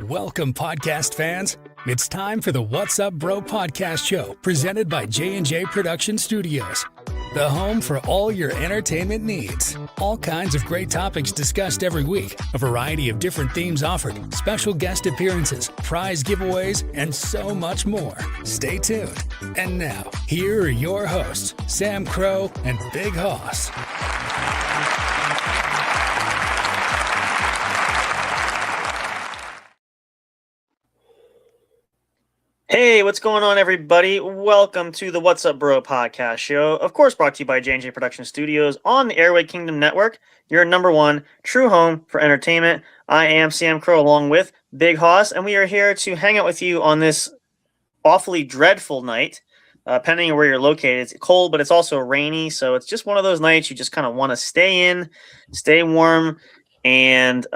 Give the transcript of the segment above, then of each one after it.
Welcome, podcast fans. It's time for the What's Up Bro podcast show presented by j&j Production Studios, the home for all your entertainment needs. All kinds of great topics discussed every week, a variety of different themes offered, special guest appearances, prize giveaways, and so much more. Stay tuned. And now, here are your hosts, Sam Crow and Big Hoss. Hey, what's going on, everybody? Welcome to the What's Up Bro podcast show. Of course, brought to you by j&j Production Studios on the Airway Kingdom Network, your number one true home for entertainment. I am Sam Crow along with Big Hoss, and we are here to hang out with you on this awfully dreadful night, depending on where you're located. It's cold, but it's also rainy, so it's just one of those nights you just kind of want to stay in, stay warm, and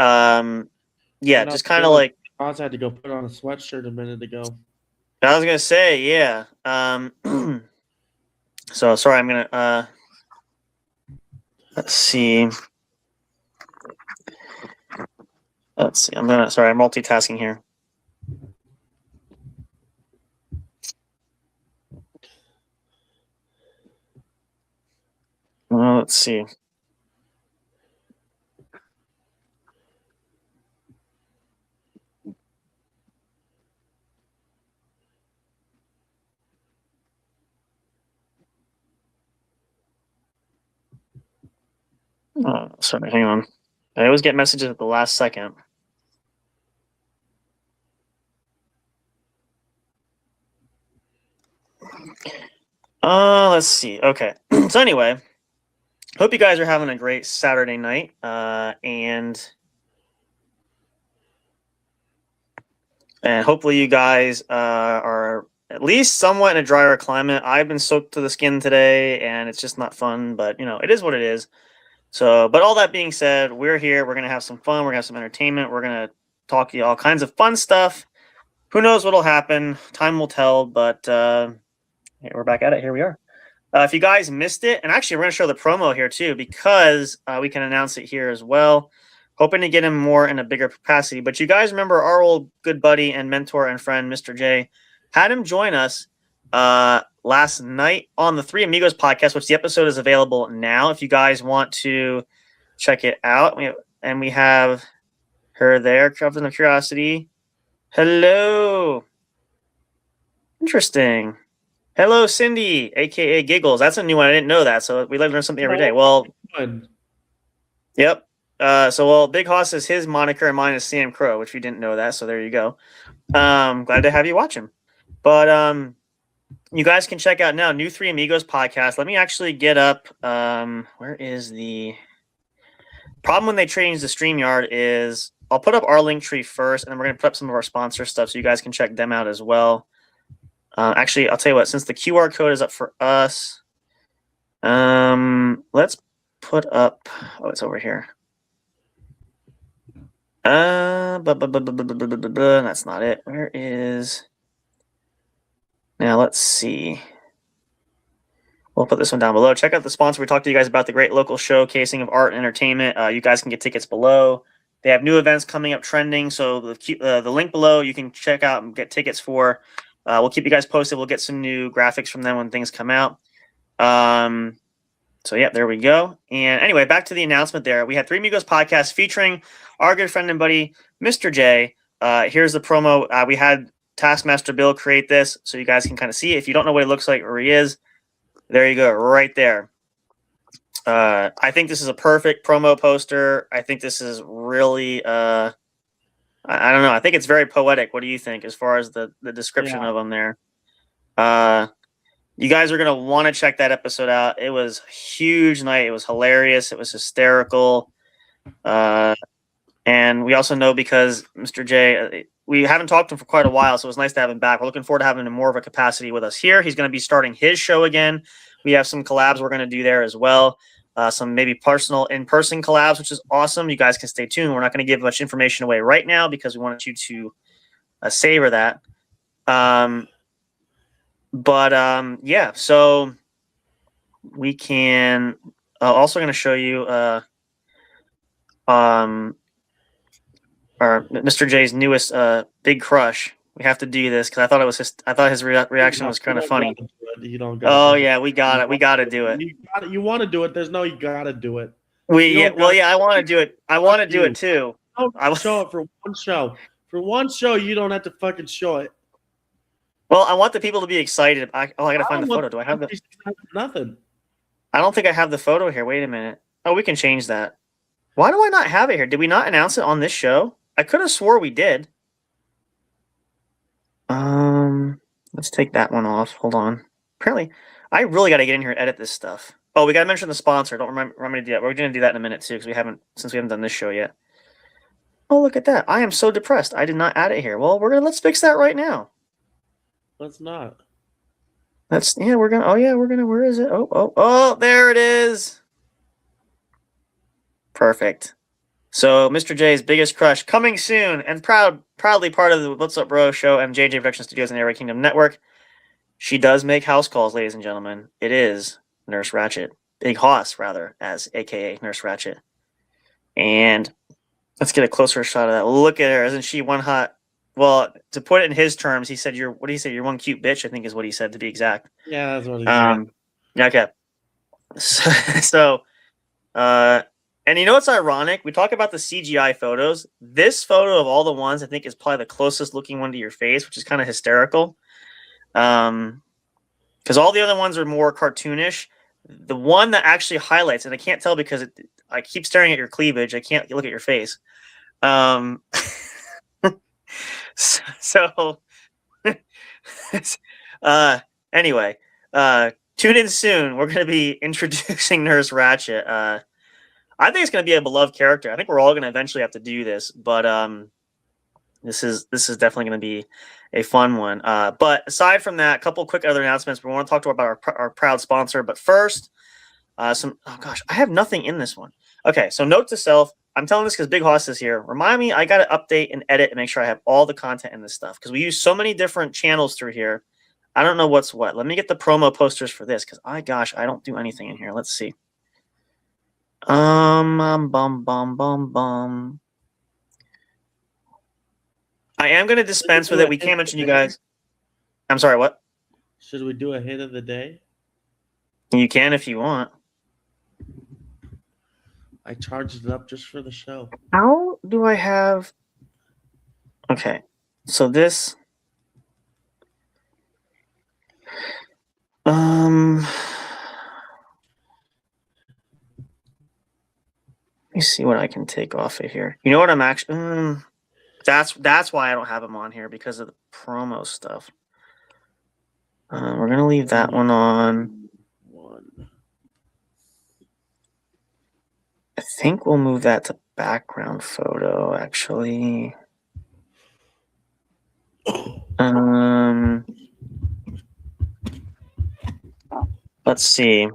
just kind of like... I also had to go put on a sweatshirt a minute ago. I was gonna say, yeah. So sorry, I'm gonna let's see. I'm multitasking here. Let's see. Sorry, hang on. I always get messages at the last second. Let's see. Okay. So anyway, hope you guys are having a great Saturday night. And hopefully you guys are at least somewhat in a drier climate. I've been soaked to the skin today, and it's just not fun, but it is what it is. So, but all that being said, we're here. We're going to have some fun. We're going to have some entertainment. We're going to talk to you all kinds of fun stuff. Who knows what'll happen? Time will tell, but we're back at it. Here we are. If you guys missed it, and actually we're going to show the promo here too, because we can announce it here as well. Hoping to get him more in a bigger capacity. But you guys remember our old good buddy and mentor and friend, Mr. J, had him join us last night on the Three Amigos podcast, which the episode is available now if you guys want to check it out. We have her there, Captain of Curiosity. Hello. Interesting. Hello, Cindy, aka Giggles. That's a new one. I didn't know that, so we learn something every day. Well, yep. Big Hoss is his moniker and mine is Sam Crow, which we didn't know that, so there you go. Glad to have you watch him. But you guys can check out now new Three Amigos podcast. Let me actually get up. Where is the problem when they change the StreamYard is I'll put up our link tree first, and then we're going to put up some of our sponsor stuff so you guys can check them out as well. Actually, I'll tell you what, since the QR code is up for us, let's put up, it's over here. That's not it. Where is... Now, let's see. We'll put this one down below. Check out the sponsor. We talked to you guys about the great local showcasing of art and entertainment. You guys can get tickets below. They have new events coming up trending, so the link below you can check out and get tickets for. We'll keep you guys posted. We'll get some new graphics from them when things come out. So, yeah, there we go. And anyway, back to the announcement there. We had Three Amigos podcast featuring our good friend and buddy, Mr. J. Here's the promo. We had Taskmaster Bill create this so you guys can kind of see it. If you don't know what he looks like or he is, there you go, right there. I think this is a perfect promo poster. I think this is really, I don't know. I think it's very poetic. What do you think as far as the description of them there? You guys are going to want to check that episode out. It was a huge night. It was hilarious. It was hysterical. And we also know because Mr. J, we haven't talked to him for quite a while, so it was nice to have him back. We're looking forward to having him in more of a capacity with us here. He's going to be starting his show again. We have some collabs we're going to do there as well. Some maybe personal in-person collabs, which is awesome. You guys can stay tuned. We're not going to give much information away right now because we wanted you to savor that. Yeah, so we can also going to show you Mr. J's newest big crush. We have to do this because I thought it was I thought his reaction was kind of funny. You don't. Oh yeah, we got it. We got to do it. You want to do it? There's no. You got to do it. I want to do it. I want to do it too. Don't show it for one show. For one show, you don't have to fucking show it. Well, I want the people to be excited. I gotta find the photo. Do I have the? Nothing. I don't think I have the photo here. Wait a minute. Oh, we can change that. Why do I not have it here? Did we not announce it on this show? I could have swore we did. Let's take that one off. Hold on. Apparently, I really got to get in here and edit this stuff. Oh, we got to mention the sponsor. Don't remember me to do that. We're going to do that in a minute too, because we haven't done this show yet. Oh, look at that! I am so depressed. I did not add it here. Well, let's fix that right now. Let's not. We're gonna. Where is it? Oh! There it is. Perfect. So, Mr. J's biggest crush coming soon, and proudly part of the What's Up Bro show and j&j Production Studios and the Airway Kingdom Network. She does make house calls, ladies and gentlemen. It is Nurse Ratchet, Big Hoss rather, as AKA Nurse Ratchet. And let's get a closer shot of that. Look at her, isn't she one hot? Well, to put it in his terms, he said, "What did he say? You're one cute bitch." I think is what he said, to be exact. Yeah, that's what he said. Okay. So, and you know what's ironic? We talk about the CGI photos. This photo of all the ones, I think, is probably the closest looking one to your face, which is kind of hysterical. Because all the other ones are more cartoonish. The one that actually highlights, and I can't tell because I keep staring at your cleavage. I can't look at your face. Anyway, tune in soon. We're going to be introducing Nurse Ratchet. I think it's going to be a beloved character. I think we're all going to eventually have to do this, but this is definitely going to be a fun one. But aside from that, a couple quick other announcements. We want to talk about our proud sponsor, but first, I have nothing in this one. Okay, so note to self. I'm telling this because Big Hoss is here. Remind me, I got to update and edit and make sure I have all the content in this stuff because we use so many different channels through here. I don't know what's what. Let me get the promo posters for this because I don't do anything in here. Let's see. Bum. I am going to dispense with it. We can't mention you guys. I'm sorry, what? Should we do a hit of the day? You can if you want. I charged it up just for the show. How do I have... Okay, so this... Let me see what I can take off of here. You know what I'm actually... That's why I don't have them on here, because of the promo stuff. We're going to leave that one on. I think we'll move that to background photo, actually. Let's see.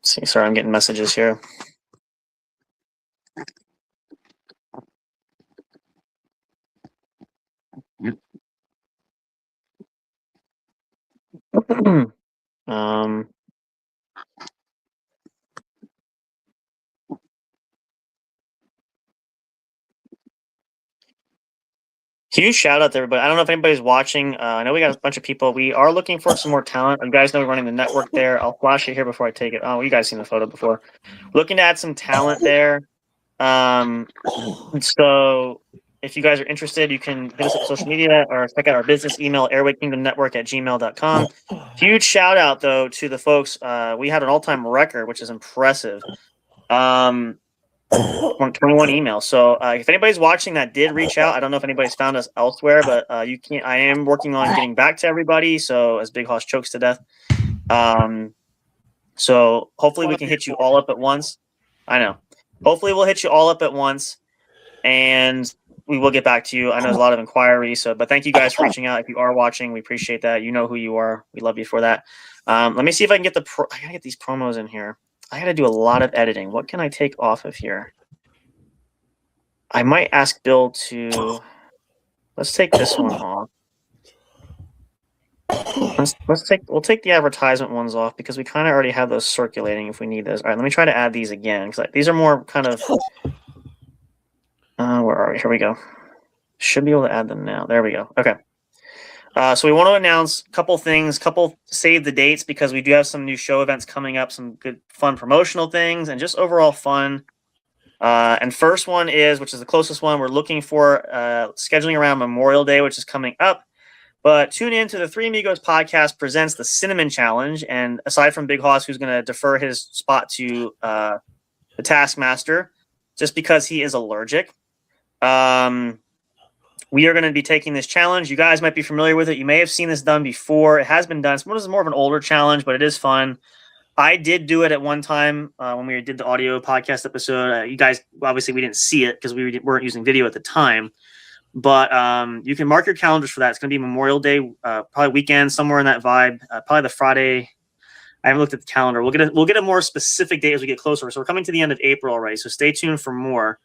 See, sorry, I'm getting messages here. Huge shout out to everybody. I don't know if anybody's watching. I know we got a bunch of people. We are looking for some more talent. You guys know we're running the network there. I'll flash it here before I take it. Oh, you guys seen the photo before. Looking to add some talent there. So if you guys are interested, you can hit us up on social media or check out our business email, airwaykingdomnetwork@gmail.com. Huge shout out, though, to the folks. We had an all-time record, which is impressive. 21 emails. So if anybody's watching that did reach out, I don't know if anybody's found us elsewhere, but you can. I am working on getting back to everybody. So as Big Hoss chokes to death. So hopefully we can hit you all up at once. I know. Hopefully we'll hit you all up at once, and we will get back to you. I know there's a lot of inquiries, but thank you guys for reaching out. If you are watching, we appreciate that. You know who you are. We love you for that. Let me see if I can get I gotta get these promos in here. I got to do a lot of editing. What can I take off of here? I might ask Bill to. Let's take this one off. We'll take the advertisement ones off because we kind of already have those circulating if we need those. All right, let me try to add these again because these are more kind of. Where are we? Here we go. Should be able to add them now. There we go. Okay. So we want to announce a couple things, save the dates because we do have some new show events coming up, some good fun promotional things, and just overall fun. And first one is, which is the closest one, we're looking for scheduling around Memorial Day, which is coming up. But tune in to the Three Amigos podcast presents the Cinnamon Challenge. And aside from Big Hoss, who's going to defer his spot to the Taskmaster, just because he is allergic. We are going to be taking this challenge. You guys might be familiar with it. You may have seen this done before. It has been done. This is more of an older challenge, but it is fun. I did do it at one time when we did the audio podcast episode. You guys, obviously, we didn't see it because we weren't using video at the time. But you can mark your calendars for that. It's going to be Memorial Day, probably weekend, somewhere in that vibe. Probably the Friday. I haven't looked at the calendar. We'll get a more specific date as we get closer. So we're coming to the end of April already. So stay tuned for more.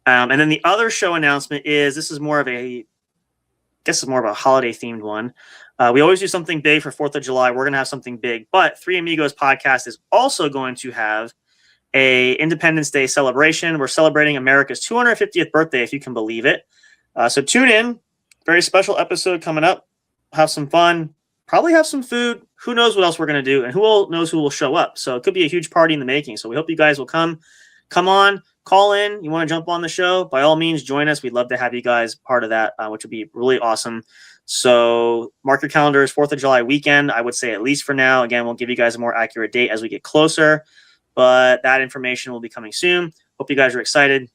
And then the other show announcement is this is more of a holiday themed one. We always do something big for 4th of July. We're going to have something big, but Three Amigos podcast is also going to have a Independence Day celebration. We're celebrating America's 250th birthday, if you can believe it. So tune in. Very special episode coming up. Have some fun. Probably have some food. Who knows what else we're going to do, and knows who will show up. So it could be a huge party in the making. So we hope you guys will come on. Call in. You want to jump on the show? By all means, join us. We'd love to have you guys part of that, which would be really awesome. So mark your calendars, 4th of July weekend, I would say at least for now. Again, we'll give you guys a more accurate date as we get closer, but that information will be coming soon. Hope you guys are excited.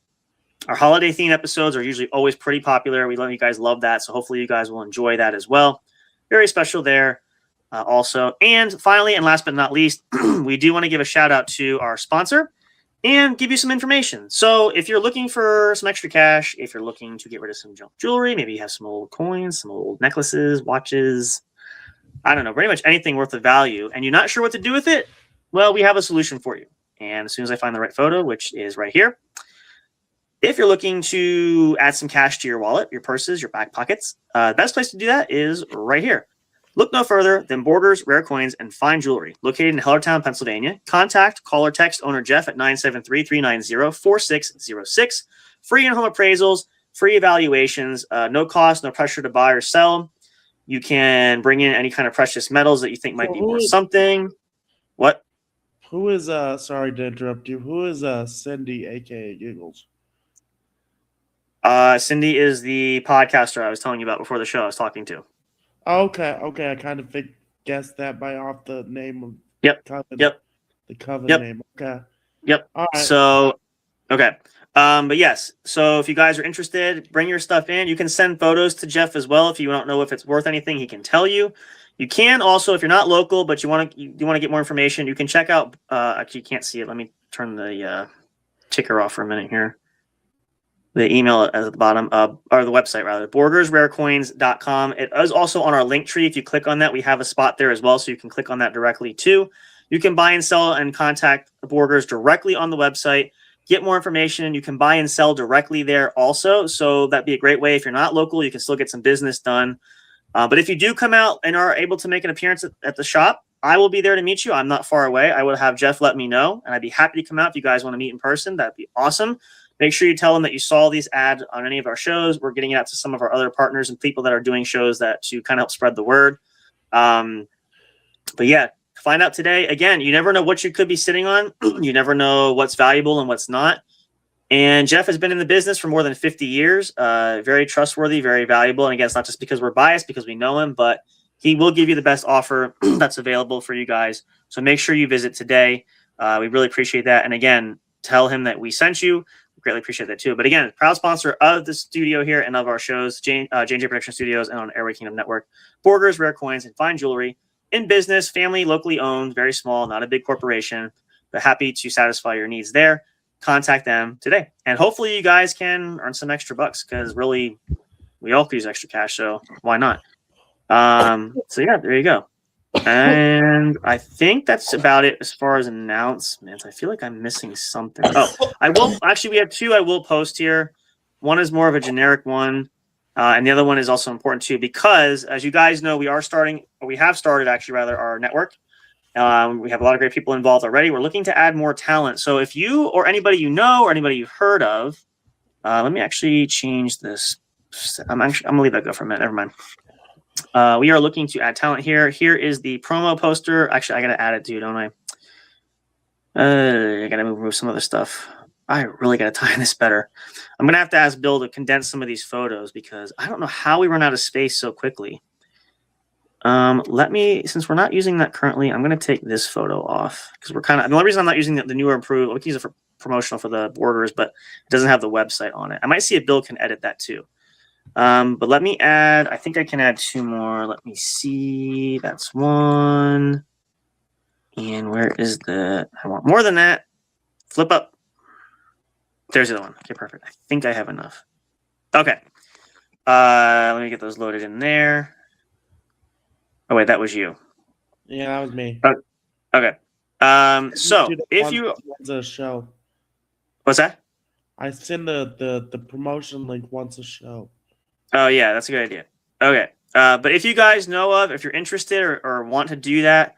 Our holiday themed episodes are usually always pretty popular. We let you guys love that, so hopefully you guys will enjoy that as well. Very special there also. And finally, and last but not least, we do want to give a shout out to our sponsor and give you some information. So if you're looking for some extra cash, if you're looking to get rid of some junk jewelry, maybe you have some old coins, some old necklaces, watches, I don't know, pretty much anything worth of value, and you're not sure what to do with it, well, we have a solution for you. And as soon as I find the right photo, which is right here, if you're looking to add some cash to your wallet, your purses, your back pockets, the best place to do that is right here. Look no further than Borders, Rare Coins, and Fine Jewelry, located in Hellertown, Pennsylvania. Contact, call, or text owner Jeff at 973-390-4606. Free in-home appraisals, free evaluations, no cost, no pressure to buy or sell. You can bring in any kind of precious metals that you think might be worth something. What? Who is, sorry to interrupt you, who is Cindy, a.k.a. Giggles? Cindy is the podcaster I was telling you about before the show I was talking to. Okay. I kind of guessed that by off the name of the coven name. Okay. Yep. All right. So, okay. But yes. So if you guys are interested, bring your stuff in. You can send photos to Jeff as well. If you don't know if it's worth anything, he can tell you. You can also, if you're not local, but you want to get more information, you can check out. Actually, you can't see it. Let me turn the ticker off for a minute here. The email at the bottom, or the website rather, bordersrarecoins.com. It is also on our link tree. If you click on that, we have a spot there as well, so you can click on that directly too. You can buy and sell and contact Borgers directly on the website. Get more information. You can buy and sell directly there also, so that'd be a great way. If you're not local, you can still get some business done. But if you do come out and are able to make an appearance at the shop, I will be there to meet you. I'm not far away. I will have Jeff let me know, and I'd be happy to come out if you guys want to meet in person. That'd be awesome. Make sure you tell them that you saw these ads on any of our shows. We're getting it out to some of our other partners and people that are doing shows to kind of help spread the word. But yeah, find out today. Again, you never know what you could be sitting on. You never know what's valuable and what's not. And Jeff has been in the business for more than 50 years. Very trustworthy, very valuable. And again, it's not just because we're biased, because we know him, but he will give you the best offer that's available for you guys. So make sure you visit today. We really appreciate that. And again, tell him that we sent you. Greatly appreciate that too. But again, proud sponsor of the studio here and of our shows, j&j Production Studios and on Airway Kingdom Network. Borgers, Rare Coins, and Fine Jewelry. In business, family, locally owned, very small, not a big corporation, but happy to satisfy your needs there. Contact them today. And hopefully you guys can earn some extra bucks, because really, we all could use extra cash, so why not? So yeah, there you go. And I think that's about it as far as announcements. I feel like I'm missing something. Oh, I will actually. We have two I will post here. One is more of a generic one, and the other one is also important too, because as you guys know, we have started actually rather our network. We have a lot of great people involved already. We're looking to add more talent. So if you or anybody you know or anybody you've heard of, let me actually change this. I'm gonna leave that go for a minute. Never mind. We are looking to add talent here. Here is the promo poster. Actually, I gotta add it too, don't I? I gotta remove some other stuff. I really gotta time this better. I'm gonna have to ask Bill to condense some of these photos because I don't know how we run out of space so quickly. Since we're not using that currently, I'm gonna take this photo off because the only reason I'm not using the newer improved, we can use it for promotional for the borders, but it doesn't have the website on it. I might see if Bill can edit that too. But let me add, I think I can add 2 more. Let me see. That's 1. And where is I want more than that. Flip up. There's the other one. Okay, perfect. I think I have enough. Okay. Let me get those loaded in there. Oh, wait, that was you. Yeah, that was me. Okay. So if you... Once a show. What's that? I send the promotion link once a show. Oh, yeah, that's a good idea. Okay. But if you guys know of, if you're interested or want to do that,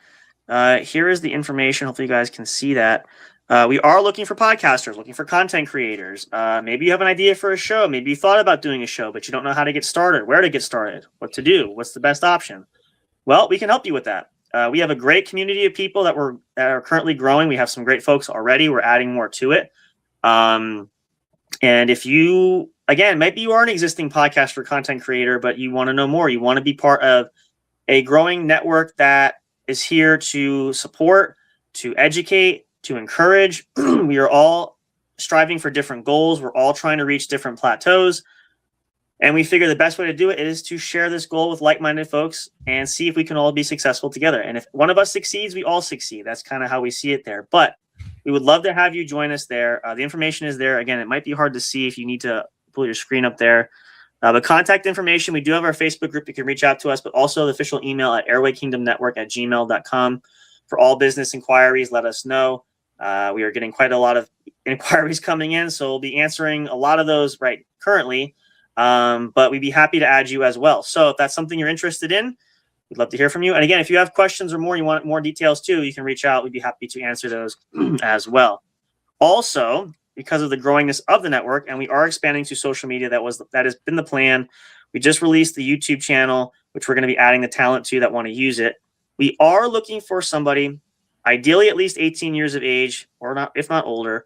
here is the information. Hopefully you guys can see that. We are looking for podcasters, looking for content creators. Maybe you have an idea for a show. Maybe you thought about doing a show, but you don't know how to get started, where to get started, what to do, what's the best option. Well, we can help you with that. We have a great community of people that are currently growing. We have some great folks already. We're adding more to it. And if you, again, maybe you are an existing podcaster, content creator, but you want to know more. You want to be part of a growing network that is here to support, to educate, to encourage. We are all striving for different goals. We're all trying to reach different plateaus. And we figure the best way to do it is to share this goal with like-minded folks and see if we can all be successful together. And if one of us succeeds, we all succeed. That's kind of how we see it there. But we would love to have you join us there. The information is there. Again, it might be hard to see if you need to pull your screen up there. The contact information, we do have our Facebook group. You can reach out to us, but also the official email at airwaykingdomnetwork@gmail.com. For all business inquiries, let us know. We are getting quite a lot of inquiries coming in, so we'll be answering a lot of those right currently. But we'd be happy to add you as well. So if that's something you're interested in, we'd love to hear from you. And again, if you have questions or more, you want more details too, you can reach out. We'd be happy to answer those as well. Also, because of the growingness of the network, and we are expanding to social media, that has been the plan. We just released the YouTube channel, which we're going to be adding the talent to that want to use it. We are looking for somebody, ideally at least 18 years of age, or not, if not older,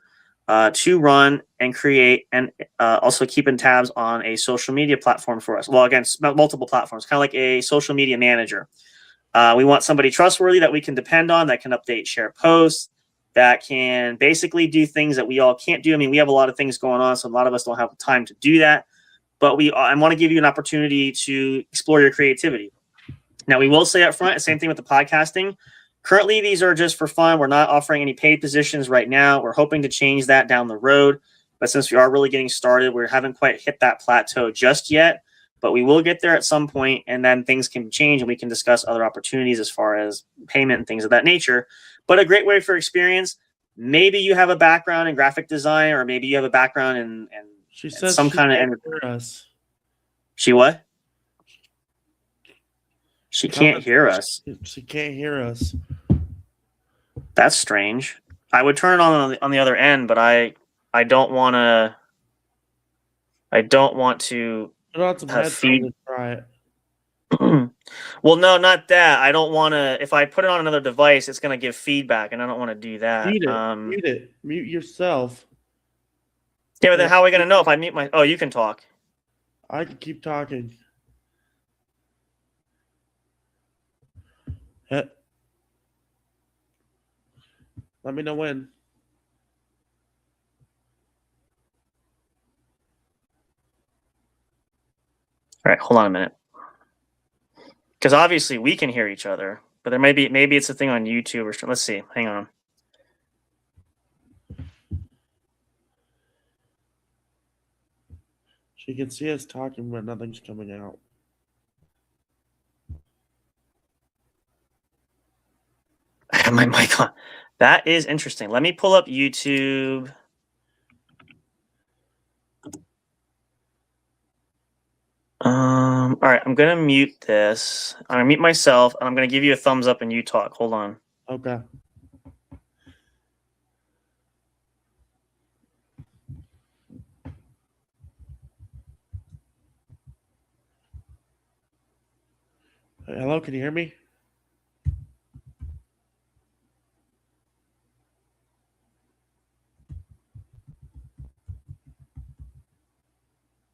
to run and create and also keeping tabs on a social media platform for us. Well, again, multiple platforms, kind of like a social media manager. We want somebody trustworthy that we can depend on, that can update, share posts, that can basically do things that we all can't do. I mean, we have a lot of things going on, so a lot of us don't have time to do that. But I want to give you an opportunity to explore your creativity. Now, we will say up front, same thing with the podcasting. Currently, these are just for fun. We're not offering any paid positions right now. We're hoping to change that down the road. But since we are really getting started, we haven't quite hit that plateau just yet. But we will get there at some point, and then things can change, and we can discuss other opportunities as far as payment and things of that nature. But a great way for experience. Maybe you have a background in graphic design, or maybe you have a background in she says some she kind can't of. hear us. She what? She can't hear us. She can't hear us. That's strange. I would turn it on the other end, but I don't want to. I don't want to. Put on some headphones and try it. Well, no, not that. I don't want to. If I put it on another device, it's going to give feedback, and I don't want to do that. Mute it. Mute yourself. Yeah, but then how are we going to know if I mute my? Oh, you can talk. I can keep talking. Let me know when. All right, hold on a minute. Because obviously we can hear each other, but there maybe it's a thing on YouTube or something. Let's see. Hang on. She can see us talking, but nothing's coming out. I have my mic on. That is interesting. Let me pull up YouTube. All right, I'm gonna mute this. I'm gonna mute myself, and I'm gonna give you a thumbs up and you talk. Hold on. Okay. Hello, can you hear me?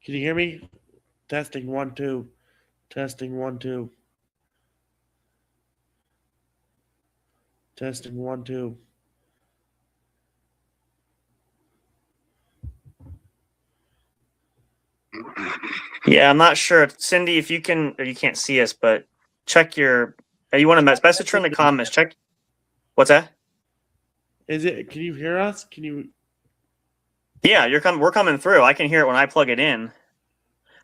Can you hear me? Testing 1 2. Testing 1 2. Testing 1 2. Yeah, I'm not sure, Cindy, if you can, or you can't see us, but check your. You want to message her in the comments. Check. What's that? Is it? Can you hear us? Can you? Yeah, we're coming through. I can hear it when I plug it in.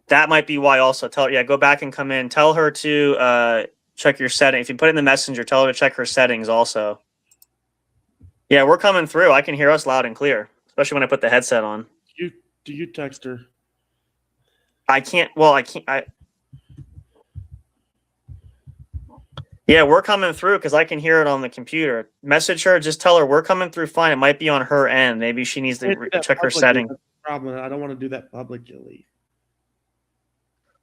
That might be why. Also, go back and come in. Tell her to check your setting. If you put it in the messenger, tell her to check her settings also. Yeah, we're coming through. I can hear us loud and clear, especially when I put the headset on. Do you text her? I can't. Well, I can't. Yeah, we're coming through because I can hear it on the computer. Message her. Just tell her we're coming through fine. It might be on her end. Maybe she needs to check her setting. That's the problem. I don't want to do that publicly.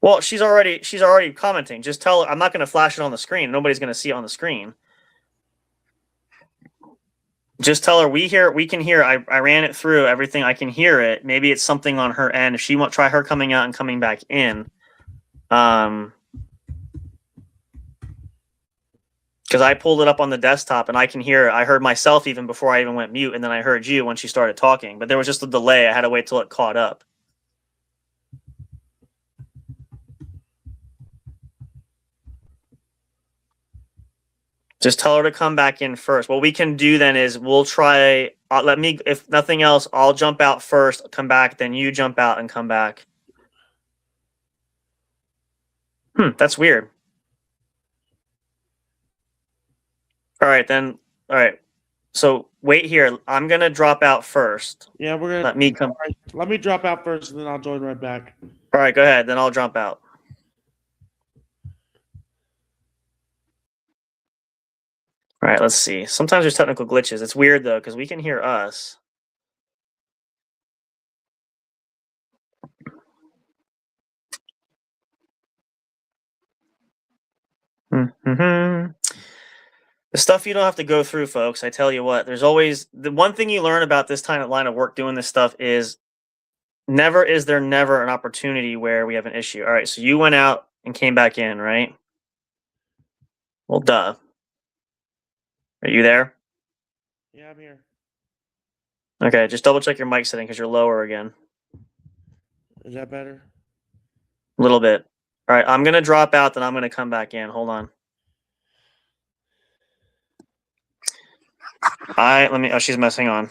Well, she's already commenting. Just tell her I'm not going to flash it on the screen. Nobody's going to see it on the screen. Just tell her we can hear. I ran it through everything. I can hear it. Maybe it's something on her end. If she won't try her coming out and coming back in. Because I pulled it up on the desktop and I can hear it. I heard myself even before I even went mute, and then I heard you when she started talking. But there was just a delay. I had to wait till it caught up. Just tell her to come back in first. What we can do then is we'll try. If nothing else, I'll jump out first, come back, then you jump out and come back. That's weird. All right, then. All right. So wait here. I'm gonna drop out first. Yeah, we're gonna. Let me come. Right, let me drop out first, and then I'll join right back. All right, go ahead. Then I'll jump out. All right, let's see. Sometimes there's technical glitches. It's weird though because we can hear us. The stuff you don't have to go through, folks. I tell you what, there's always the one thing you learn about this kind of line of work doing this stuff is never is there never an opportunity where we have an issue. All right, so you went out and came back in, right? Well, duh. Are you there? Yeah, I'm here. Okay, just double check your mic setting because you're lower again. Is that better? A little bit. All right, I'm gonna drop out, then I'm gonna come back in. Hold on. Oh, she's messing on.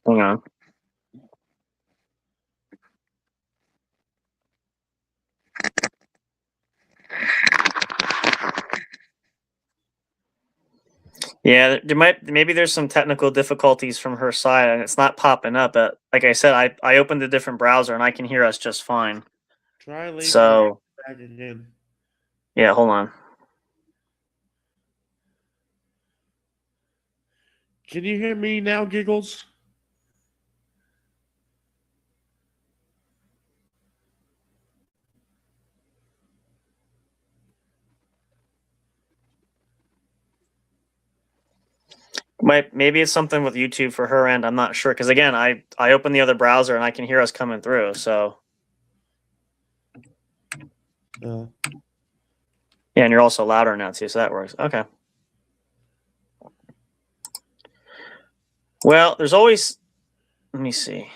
Hang on. Yeah, maybe there's some technical difficulties from her side and it's not popping up. But like I said, I opened a different browser and I can hear us just fine. Try leaving So back again. yeah, hold on. Can you hear me now, Giggles? Maybe it's something with YouTube for her end. I'm not sure because again, I opened the other browser and I can hear us coming through. So yeah, and you're also louder now too, so that works. Okay. Well, there's always. Let me see.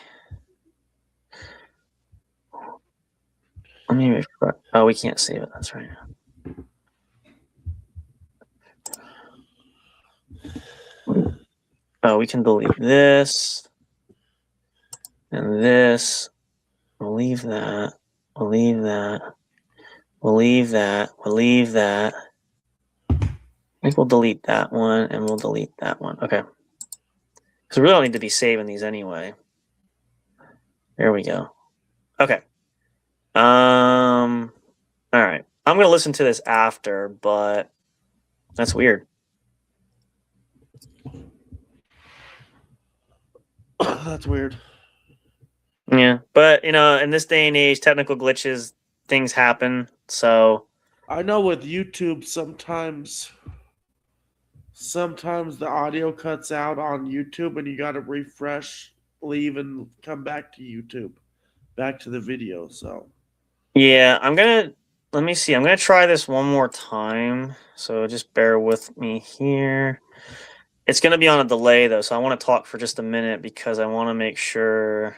Oh, we can't save it. That's right. Oh, we can delete this and this. We'll leave that. We'll leave that. We'll leave that. We'll leave that. I think we'll delete that one and we'll delete that one. Okay. Because we really don't need to be saving these anyway. There we go. Okay. All right. I'm going to listen to this after, but that's weird. That's weird. Yeah, but in this day and age, technical glitches, things happen. So I know with YouTube sometimes the audio cuts out on YouTube and you got to refresh, leave, and come back to YouTube, back to the video. So yeah, let me see. I'm gonna try this one more time. So just bear with me here. It's gonna be on a delay though, so I want to talk for just a minute because I want to make sure.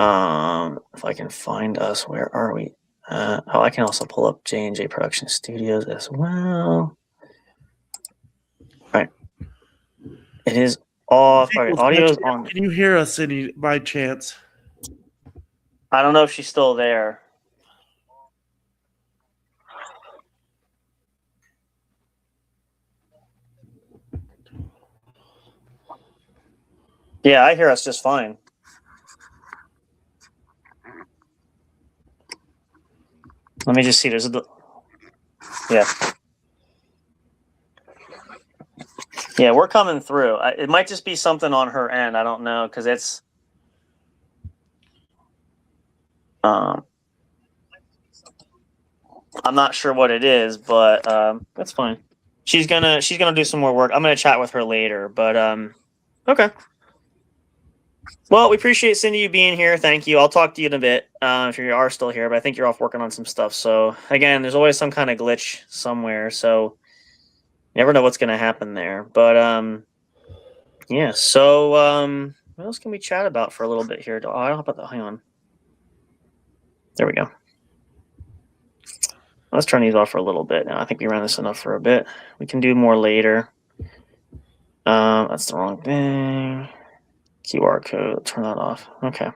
If I can find us, where are we? I can also pull up J&J Production Studios as well. All right, it is off. All right, audio is on. Can you hear us any by chance? I don't know if she's still there. Yeah, I hear us just fine. Let me just see. Yeah, we're coming through. It might just be something on her end. I don't know because it's. I'm not sure what it is, but that's fine. She's gonna do some more work. I'm gonna chat with her later, but okay. Well, we appreciate Cindy you being here. Thank you. I'll talk to you in a bit if you are still here, but I think you're off working on some stuff. So again, there's always some kind of glitch somewhere, so you never know what's gonna happen there. But yeah. So what else can we chat about for a little bit here? Oh, I don't know about the. Hang on. There we go. Let's turn these off for a little bit now. I think we ran this enough for a bit. We can do more later. That's the wrong thing. QR code, turn that off. Okay.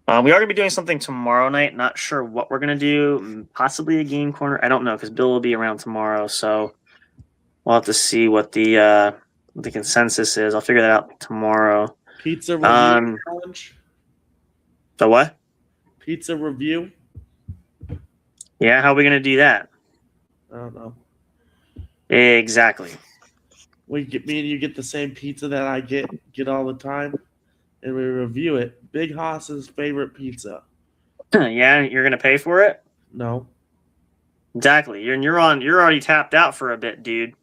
We are going to be doing something tomorrow night. Not sure what we're going to do. Possibly a game corner. I don't know because Bill will be around tomorrow. So we'll have to see what the consensus is. I'll figure that out tomorrow. Pizza review challenge? The what? Pizza review? Yeah, how are we going to do that? I don't know. Exactly. Me and you get the same pizza that I get all the time, and we review it. Big Haas's favorite pizza. Yeah, you're gonna pay for it? No. Exactly. You're already tapped out for a bit, dude.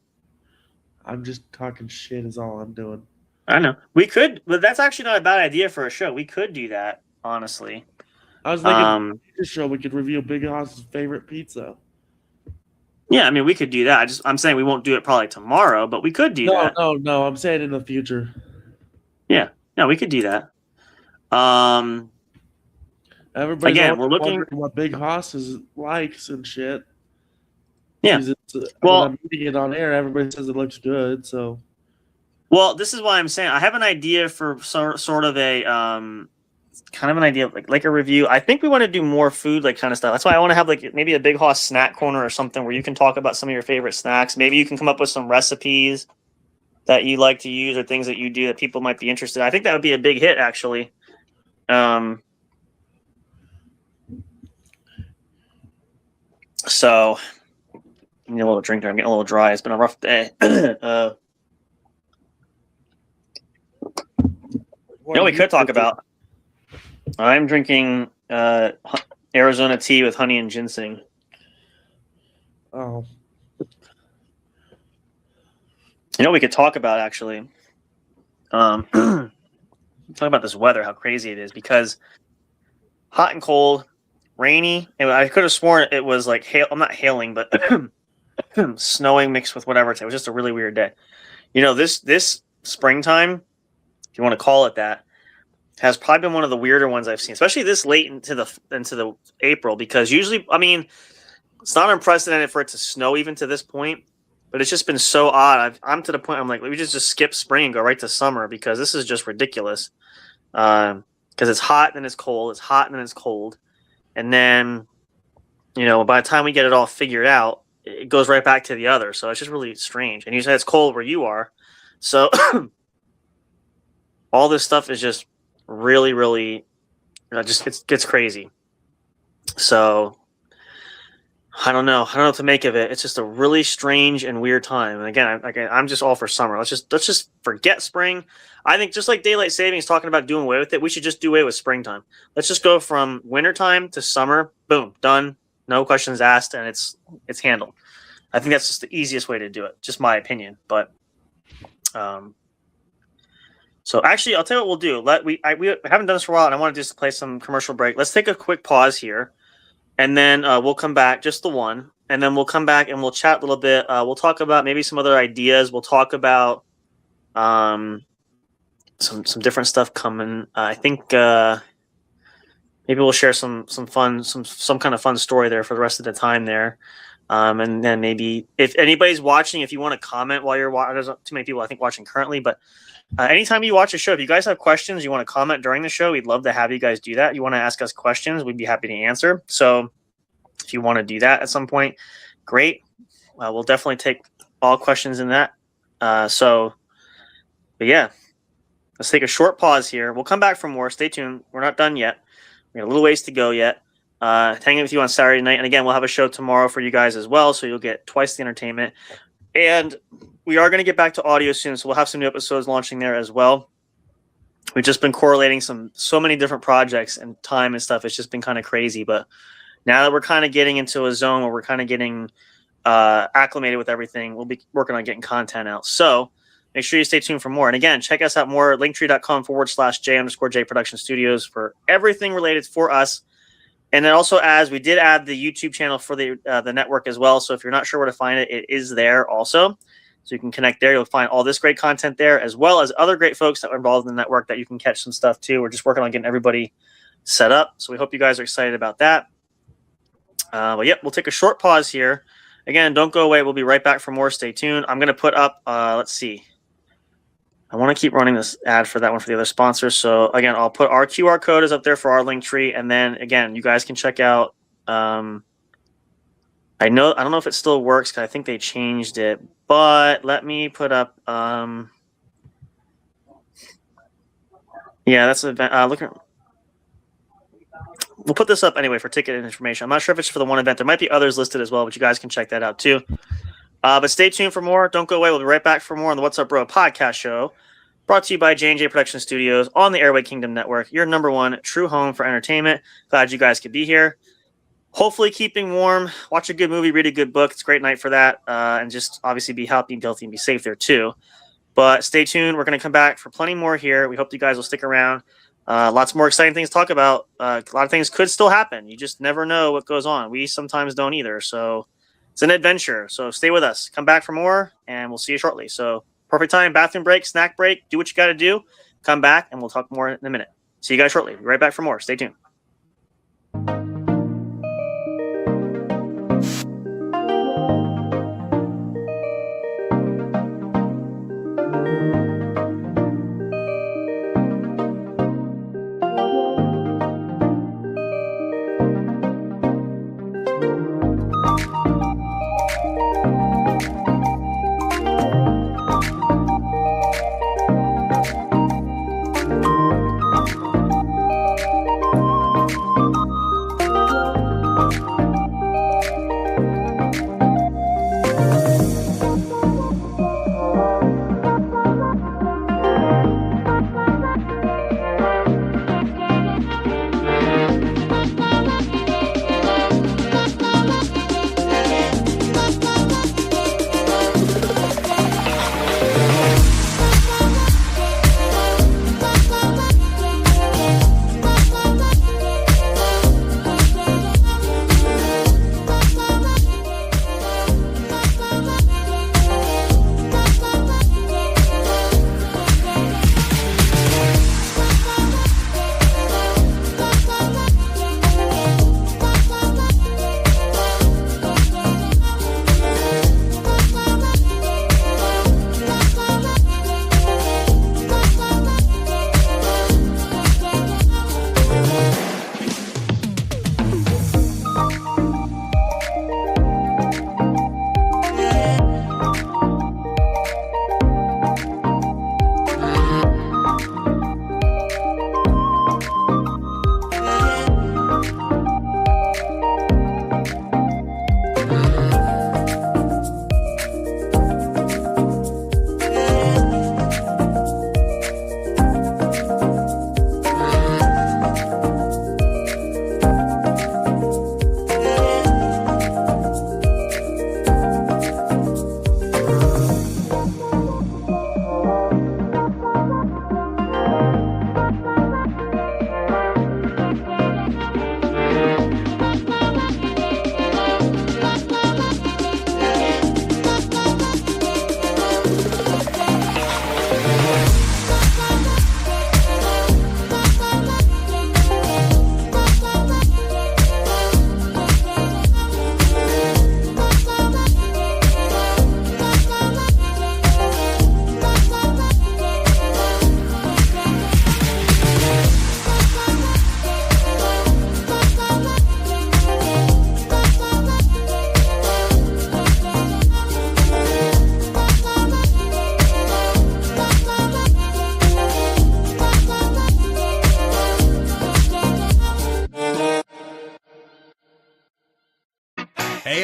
I'm just talking shit is all I'm doing. I know. We could, but that's actually not a bad idea for a show. We could do that, honestly. I was thinking this show we could review Big Haas's favorite pizza. Yeah, I mean, we could do that. I'm saying we won't do it probably tomorrow, but we could do that. No. I'm saying in the future. Yeah. No, we could do that. Everybody's again, we're looking what Big Haas likes and shit. Yeah. When I'm reading it on air, everybody says it looks good. So. Well, this is why I'm saying I have an idea for sort of a kind of an idea of like a review. I think we want to do more food like kind of stuff. That's why I want to have like maybe a Big Hoss snack corner or something where you can talk about some of your favorite snacks. Maybe you can come up with some recipes that you like to use or things that you do that people might be interested in. I think that would be a big hit actually. So I need a little drink there. I'm getting a little dry. It's been a rough day. We could talk about. I'm drinking Arizona tea with honey and ginseng. Oh. We could talk about actually. Talk about this weather, how crazy it is, because hot and cold, rainy. And I could have sworn it was like hail. I'm not hailing, but snowing mixed with whatever. It was just a really weird day. This springtime, if you want to call it that, has probably been one of the weirder ones I've seen, especially this late into the April, because usually, I mean, it's not unprecedented for it to snow even to this point, But it's just been so odd. I'm to the point I'm like, we just skip spring and go right to summer because this is just ridiculous. Because it's hot, then it's cold. It's hot, and then it's cold. And then, by the time we get it all figured out, it goes right back to the other. So it's just really strange. And you said it's cold where you are. So all this stuff is just really, really, just gets crazy. So I don't know. I don't know what to make of it. It's just a really strange and weird time. And again, I'm just all for summer. Let's just forget spring. I think just like daylight savings, talking about doing away with it, we should just do away with springtime. Let's just go from wintertime to summer. Boom, done. No questions asked, and it's handled. I think that's just the easiest way to do it. Just my opinion, but so actually, I'll tell you what we'll do. We haven't done this for a while, and I want to just play some commercial break. Let's take a quick pause here. And then we'll come back, just the one. And then we'll come back and we'll chat a little bit. We'll talk about maybe some other ideas. We'll talk about some different stuff coming. I think maybe we'll share some fun, some kind of fun story there for the rest of the time there. And then maybe if anybody's watching, if you want to comment while you're watching, there's not too many people I think watching currently, but anytime you watch a show, if you guys have questions, you want to comment during the show, we'd love to have you guys do that. You want to ask us questions, we'd be happy to answer. So if you want to do that at some point, great. We'll definitely take all questions in that. But yeah, let's take a short pause here. We'll come back for more. Stay tuned. We're not done yet. We got a little ways to go yet. Hanging with you on Saturday night. And again, we'll have a show tomorrow for you guys as well. So you'll get twice the entertainment. And we are going to get back to audio soon, so we'll have some new episodes launching there as well. We've just been correlating so many different projects and time and stuff. It's just been kind of crazy. But now that we're kind of getting into a zone where we're kind of getting acclimated with everything, we'll be working on getting content out. So make sure you stay tuned for more. And again, check us out more at linktree.com/j_jproductionstudios for everything related for us. And then also, as we did add the YouTube channel for the network as well. So if you're not sure where to find it, it is there also. So you can connect there. You'll find all this great content there, as well as other great folks that are involved in the network that you can catch some stuff too. We're just working on getting everybody set up. So we hope you guys are excited about that. But yep, we'll take a short pause here. Again, don't go away. We'll be right back for more. Stay tuned. I'm going to put up, let's see. I want to keep running this ad for that one for the other sponsors. So again, I'll put our QR code is up there for our link tree. And then again, you guys can check out, I don't know if it still works because I think they changed it, but let me put up, yeah, that's an event. We'll put this up anyway for ticket information. I'm not sure if it's for the one event. There might be others listed as well, but you guys can check that out too. But stay tuned for more. Don't go away. We'll be right back for more on the What's Up Bro podcast show, brought to you by J&J Production Studios on the Airway Kingdom Network, your #1 true home for entertainment. Glad you guys could be here. Hopefully keeping warm, watch a good movie, read a good book. It's a great night for that. And just obviously be healthy and and be safe there too. But stay tuned. We're going to come back for plenty more here. We hope you guys will stick around. Lots more exciting things to talk about. A lot of things could still happen. You just never know what goes on. We sometimes don't either. So it's an adventure. So stay with us. Come back for more, and we'll see you shortly. So perfect time, bathroom break, snack break. Do what you got to do. Come back, and we'll talk more in a minute. See you guys shortly. Be right back for more. Stay tuned.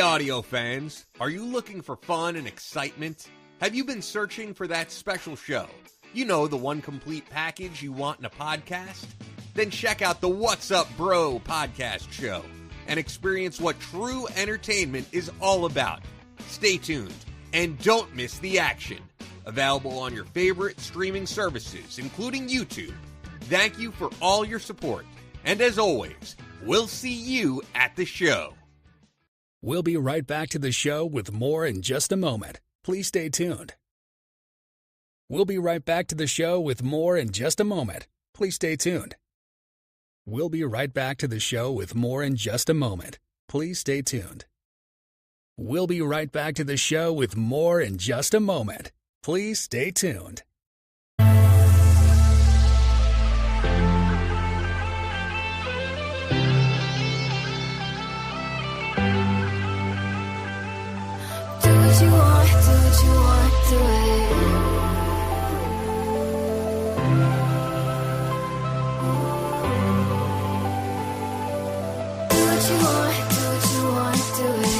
audio fans, are you looking for fun and excitement? Have you been searching for that special show? You know, the one complete package you want in a podcast? Then check out the What's Up Bro podcast show and experience what true entertainment is all about. Stay tuned and don't miss the action. Available on your favorite streaming services, including YouTube. Thank you for all your support. And as always, we'll see you at the show. We'll be right back to the show with more in just a moment. Please stay tuned. We'll be right back to the show with more in just a moment. Please stay tuned. We'll be right back to the show with more in just a moment. Please stay tuned. We'll be right back to the show with more in just a moment. Please stay tuned. Do what you want, do what you want, do it. Do what you want, do what you want, do it.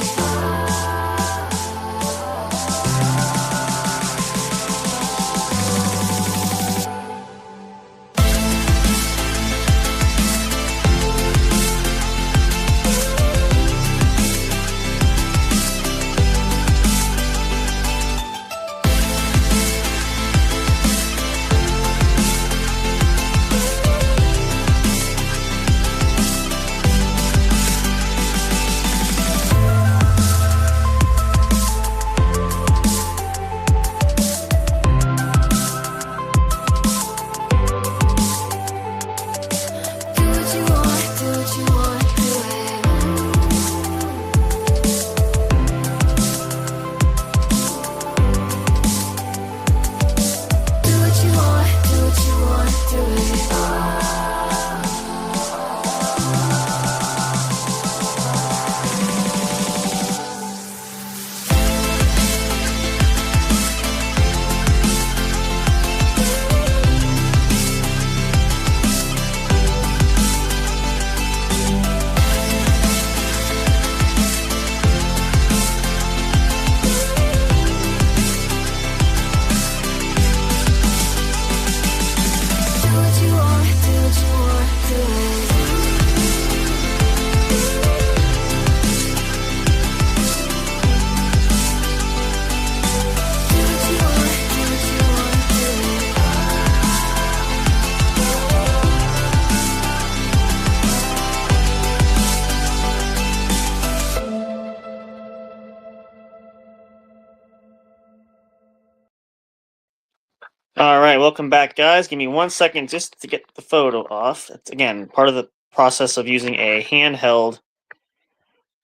All right, welcome back, guys. Give me 1 second just to get the photo off. It's, again, part of the process of using a handheld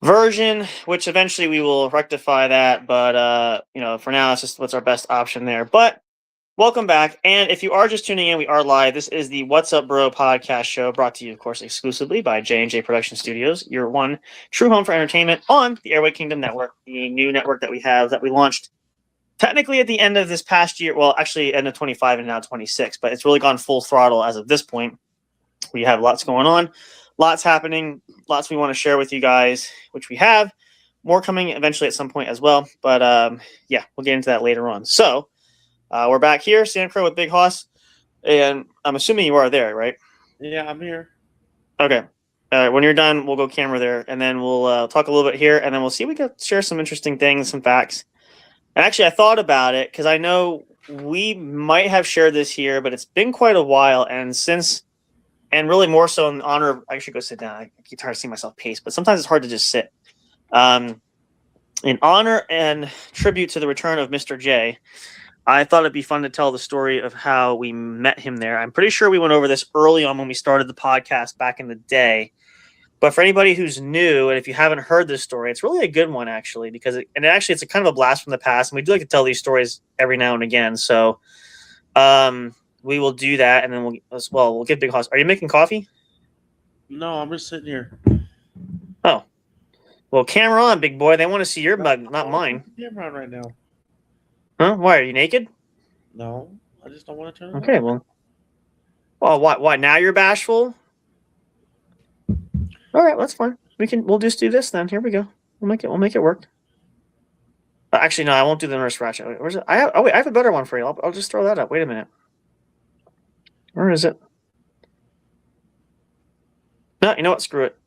version, which eventually we will rectify that. But, for now, it's just what's our best option there. But welcome back. And if you are just tuning in, we are live. This is the What's Up Bro podcast show, brought to you, of course, exclusively by J&J Production Studios, your one true home for entertainment on the Airway Kingdom Network, the new network that we have that we launched technically at the end of this past year. Well, actually, end of 25 and now 26, but it's really gone full throttle as of this point. We have lots going on, lots happening, lots we want to share with you guys, which we have. More coming eventually at some point as well. But we'll get into that later on. So we're back here, Sand Crow with Big Hoss, and I'm assuming you are there, right? Yeah, I'm here. Okay. All right. When you're done, we'll go camera there, and then we'll talk a little bit here, and then we'll see if we can share some interesting things, some facts. And actually, I thought about it because I know we might have shared this here, but it's been quite a while. And really more so in honor of, I should go sit down. I keep trying to see myself pace, but sometimes it's hard to just sit. In honor and tribute to the return of Mr. J, I thought it'd be fun to tell the story of how we met him there. I'm pretty sure we went over this early on when we started the podcast back in the day. But for anybody who's new, and if you haven't heard this story, it's really a good one, actually, because it's a kind of a blast from the past, and we do like to tell these stories every now and again. So we will do that, and then we'll get Big Hoss. Are you making coffee? No, I'm just sitting here. Oh. Well, camera on, big boy. They want to see your mug, not mine. Camera on right now. Huh? Why? Are you naked? No, I just don't want to turn it Okay, on. well, why? Now you're bashful? All right, that's fine. We'll just do this then. Here we go. We'll make it work. Actually, no, I won't do the Nurse Ratchet. Wait, where's it? I have a better one for you. I'll just throw that up. Wait a minute. Where is it? No, you know what? Screw it.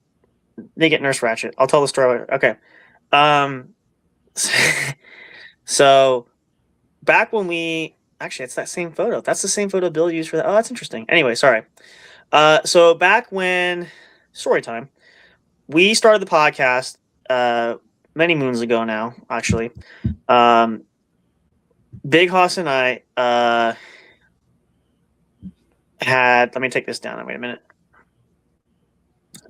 They get Nurse Ratchet. I'll tell the story later. Okay. So back when it's that same photo. That's the same photo Bill used for that. Oh, that's interesting. Anyway, sorry. So back when story time, we started the podcast many moons ago now, actually. Big Hoss and I had. Let me take this down. Wait a minute.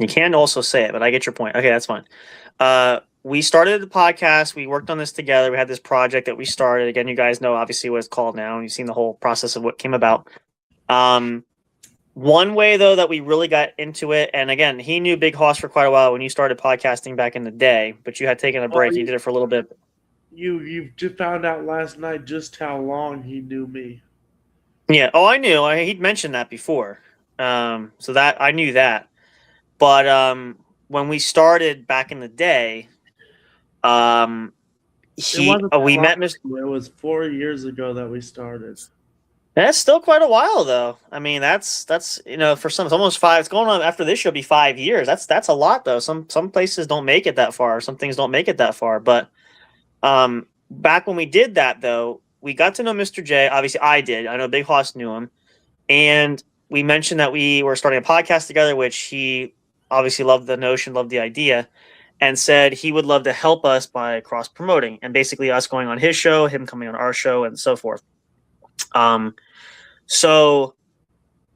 You can also say it, but I get your point. Okay, that's fine. We started the podcast. We worked on this together. We had this project that we started. Again, you guys know obviously what it's called now, and you've seen the whole process of what came about. One way, though, that we really got into it, and again, he knew Big Hoss for quite a while when you started podcasting back in the day, but you had taken a break. You did it for a little bit. You just found out last night just how long he knew me. Yeah. Oh, I knew. He'd mentioned that before. So that I knew that. But when we started back in the day, we met Mr. It was 4 years ago that we started. That's still quite a while, though. I mean, that's for some, it's almost 5. It's going on after this show. Be 5 years. That's a lot, though. Some places don't make it that far. Some things don't make it that far. But back when we did that, though, we got to know Mr. J. Obviously, I did. I know Big Hoss knew him, and we mentioned that we were starting a podcast together, which he obviously loved the notion, loved the idea, and said he would love to help us by cross promoting, and basically us going on his show, him coming on our show, and so forth. So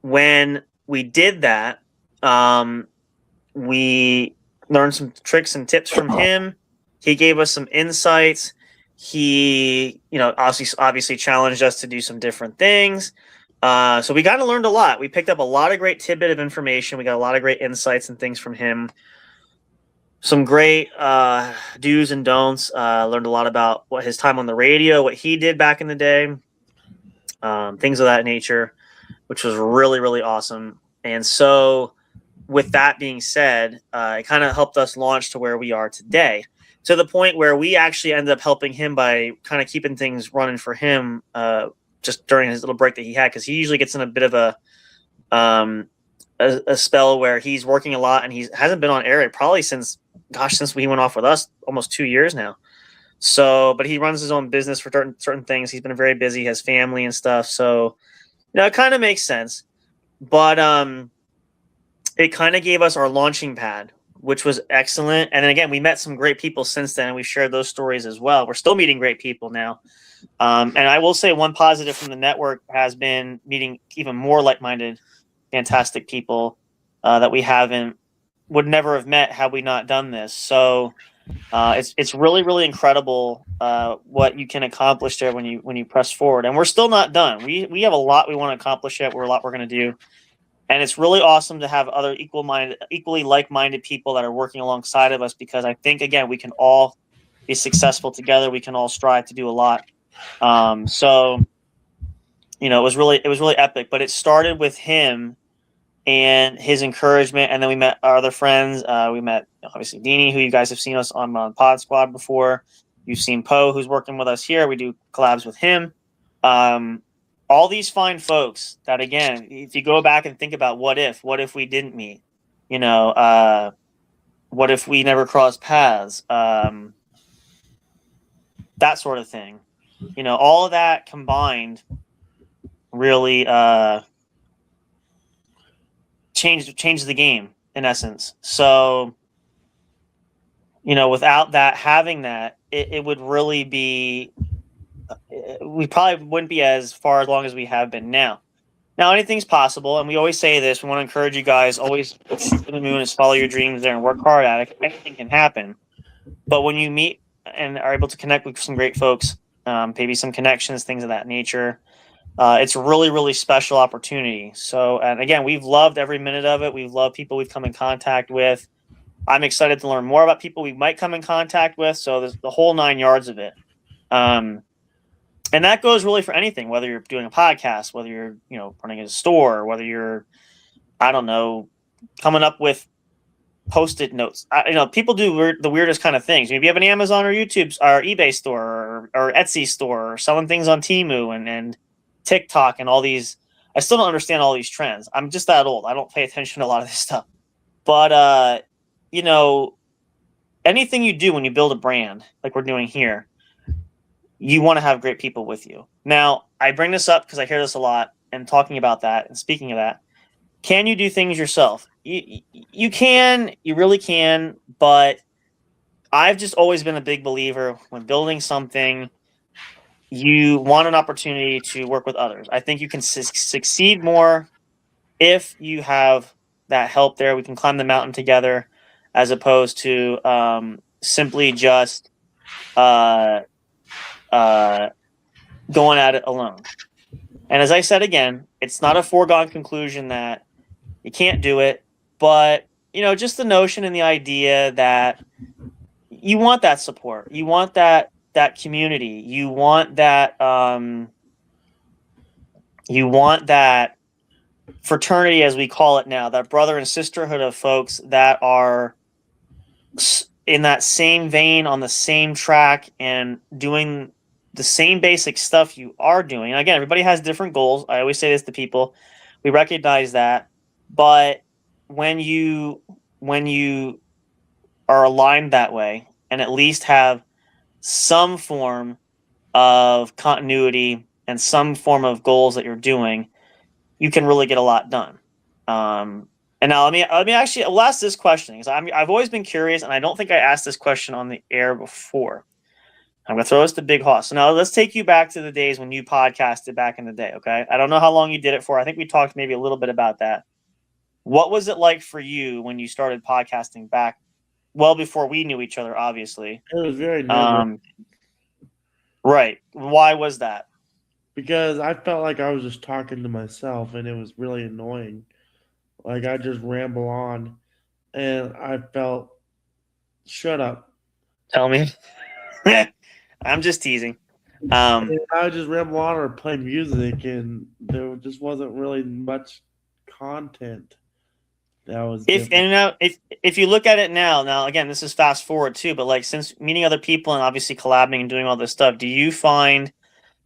when we did that, we learned some tricks and tips from him. He gave us some insights. He, obviously challenged us to do some different things. So we kind of learned a lot. We picked up a lot of great tidbit of information. We got a lot of great insights and things from him. Some great do's and don'ts. Learned a lot about what his time on the radio, what he did back in the day. Things of that nature, which was really, really awesome. And so with that being said, it kind of helped us launch to where we are today, to the point where we actually ended up helping him by kind of keeping things running for him just during his little break that he had, because he usually gets in a bit of a spell where he's working a lot and he hasn't been on air probably since he went off with us almost 2 years now. So, but he runs his own business for certain things. He's been very busy, has family and stuff. So, it kind of makes sense. But it kind of gave us our launching pad, which was excellent. And then again, we met some great people since then, and we've shared those stories as well. We're still meeting great people now. And I will say one positive from the network has been meeting even more like-minded, fantastic people that we would never have met had we not done this. So it's really, really incredible what you can accomplish there when you press forward. And we're still not done. We have a lot we want to accomplish yet. We're going to do. And it's really awesome to have other equally like-minded people that are working alongside of us, because I think, again, we can all be successful together. We can all strive to do a lot. So, it was really epic. But it started with him and his encouragement, and then we met our other friends. We met, obviously, Deanie, who you guys have seen us on Pod Squad before. You've seen Poe, who's working with us here. We do collabs with him. All these fine folks that, again, if you go back and think about what if we didn't meet, what if we never crossed paths, that sort of thing, all of that combined really changed the game in essence. So, without that, having that, it would really be, we probably wouldn't be as far along as we have been now. Now, anything's possible, and we always say this. We want to encourage you guys, always shoot for the moon and follow your dreams there and work hard at it. Anything can happen. But when you meet and are able to connect with some great folks, maybe some connections, things of that nature, it's a really, really special opportunity. So, and again, we've loved every minute of it. We've loved people we've come in contact with. I'm excited to learn more about people we might come in contact with. So there's the whole 9 yards of it. And that goes really for anything, whether you're doing a podcast, whether you're, running a store, whether you're, I don't know, coming up with Post-it notes. People do the weirdest kind of things. If you have an Amazon or YouTube or eBay store or Etsy store or selling things on Temu and TikTok and all these, I still don't understand all these trends. I'm just that old. I don't pay attention to a lot of this stuff. But anything you do when you build a brand, like we're doing here, you want to have great people with you. Now, I bring this up because I hear this a lot, and talking about that and speaking of that, can you do things yourself? You can, you really can, but I've just always been a big believer when building something, you want an opportunity to work with others. I think you can succeed more if you have that help there. We can climb the mountain together as opposed to simply just going at it alone. And as I said again, it's not a foregone conclusion that you can't do it, but just the notion and the idea that you want that support, you want that community, you want that fraternity, as we call it now, that brother and sisterhood of folks that are in that same vein, on the same track, and doing the same basic stuff you are doing. And again, everybody has different goals. I always say this to people. We recognize that. But when you are aligned that way and at least have some form of continuity and some form of goals that you're doing, you can really get a lot done. And now let me actually, I'll ask this question because I've always been curious, and I don't think I asked this question on the air before. I'm going to throw this to Big Hoss. So now let's take you back to the days when you podcasted back in the day, okay? I don't know how long you did it for. I think we talked maybe a little bit about that. What was it like for you when you started podcasting back, well before we knew each other, obviously? It was very nervous. Right. Why was that? Because I felt like I was just talking to myself, and it was really annoying. Like, I just ramble on, and I felt, shut up. Tell me. I'm just teasing. And I would just ramble on or play music, and there just wasn't really much content that was different. If you look at it now again, this is fast forward too, but like since meeting other people and obviously collabing and doing all this stuff, do you find,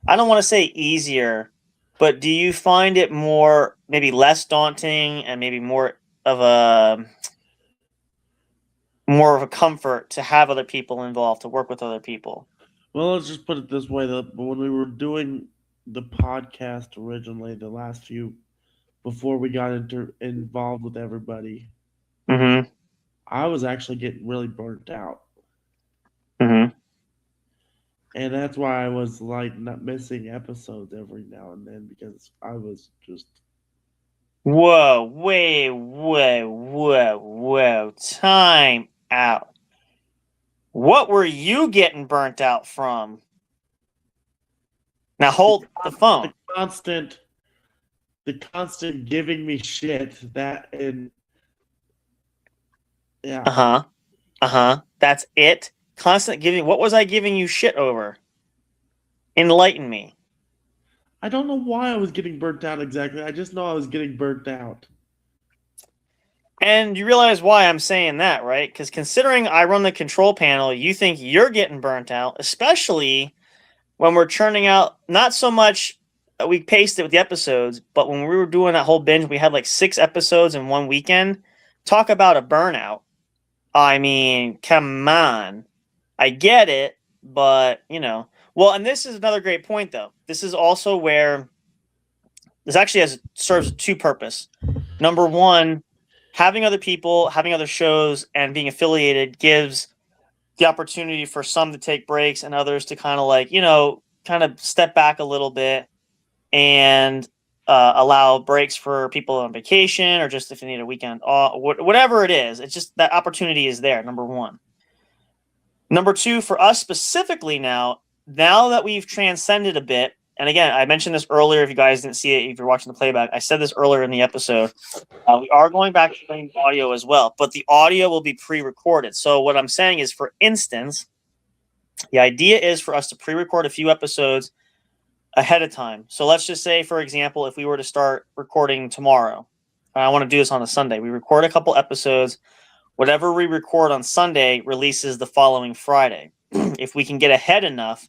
I don't want to say easier, but do you find it more, maybe less daunting and maybe more of a comfort to have other people involved, to work with other people? Well, let's just put it this way: that when we were doing the podcast originally, the last few, before we got involved with everybody, Mm-hmm. I was actually getting really burnt out, Mm-hmm. and that's why I was like not missing episodes every now and then, because I was just Whoa, whoa. Time out. What were you getting burnt out from? Now hold the phone. the constant giving me shit, that, and yeah. That's it. Constant giving. What was I giving you shit over? Enlighten me. I don't know why I was getting burnt out exactly. I just know I was getting burnt out. And you realize why I'm saying that, right? Because considering I run the control panel, you think you're getting burnt out, especially when we're churning out, not so much we paced it with the episodes, but when we were doing that whole binge, we had like 6 episodes in one weekend. Talk about a burnout. I mean, come on. I get it, but, Well, and this is another great point, though. This is also where this actually serves 2 purposes. Number 1, having other people, having other shows, and being affiliated gives the opportunity for some to take breaks and others to kind of step back a little bit and allow breaks for people on vacation or just if you need a weekend off, whatever it is. It's just that opportunity is there, number 1. Number 2, for us specifically now that we've transcended a bit, and again, I mentioned this earlier, if you guys didn't see it, if you're watching the playback, I said this earlier in the episode, we are going back to playing audio as well, but the audio will be pre-recorded. So what I'm saying is, for instance, the idea is for us to pre-record a few episodes ahead of time. So let's just say, for example, if we were to start recording tomorrow, I want to do this on a Sunday, we record a couple episodes, whatever we record on Sunday releases the following Friday. If we can get ahead enough,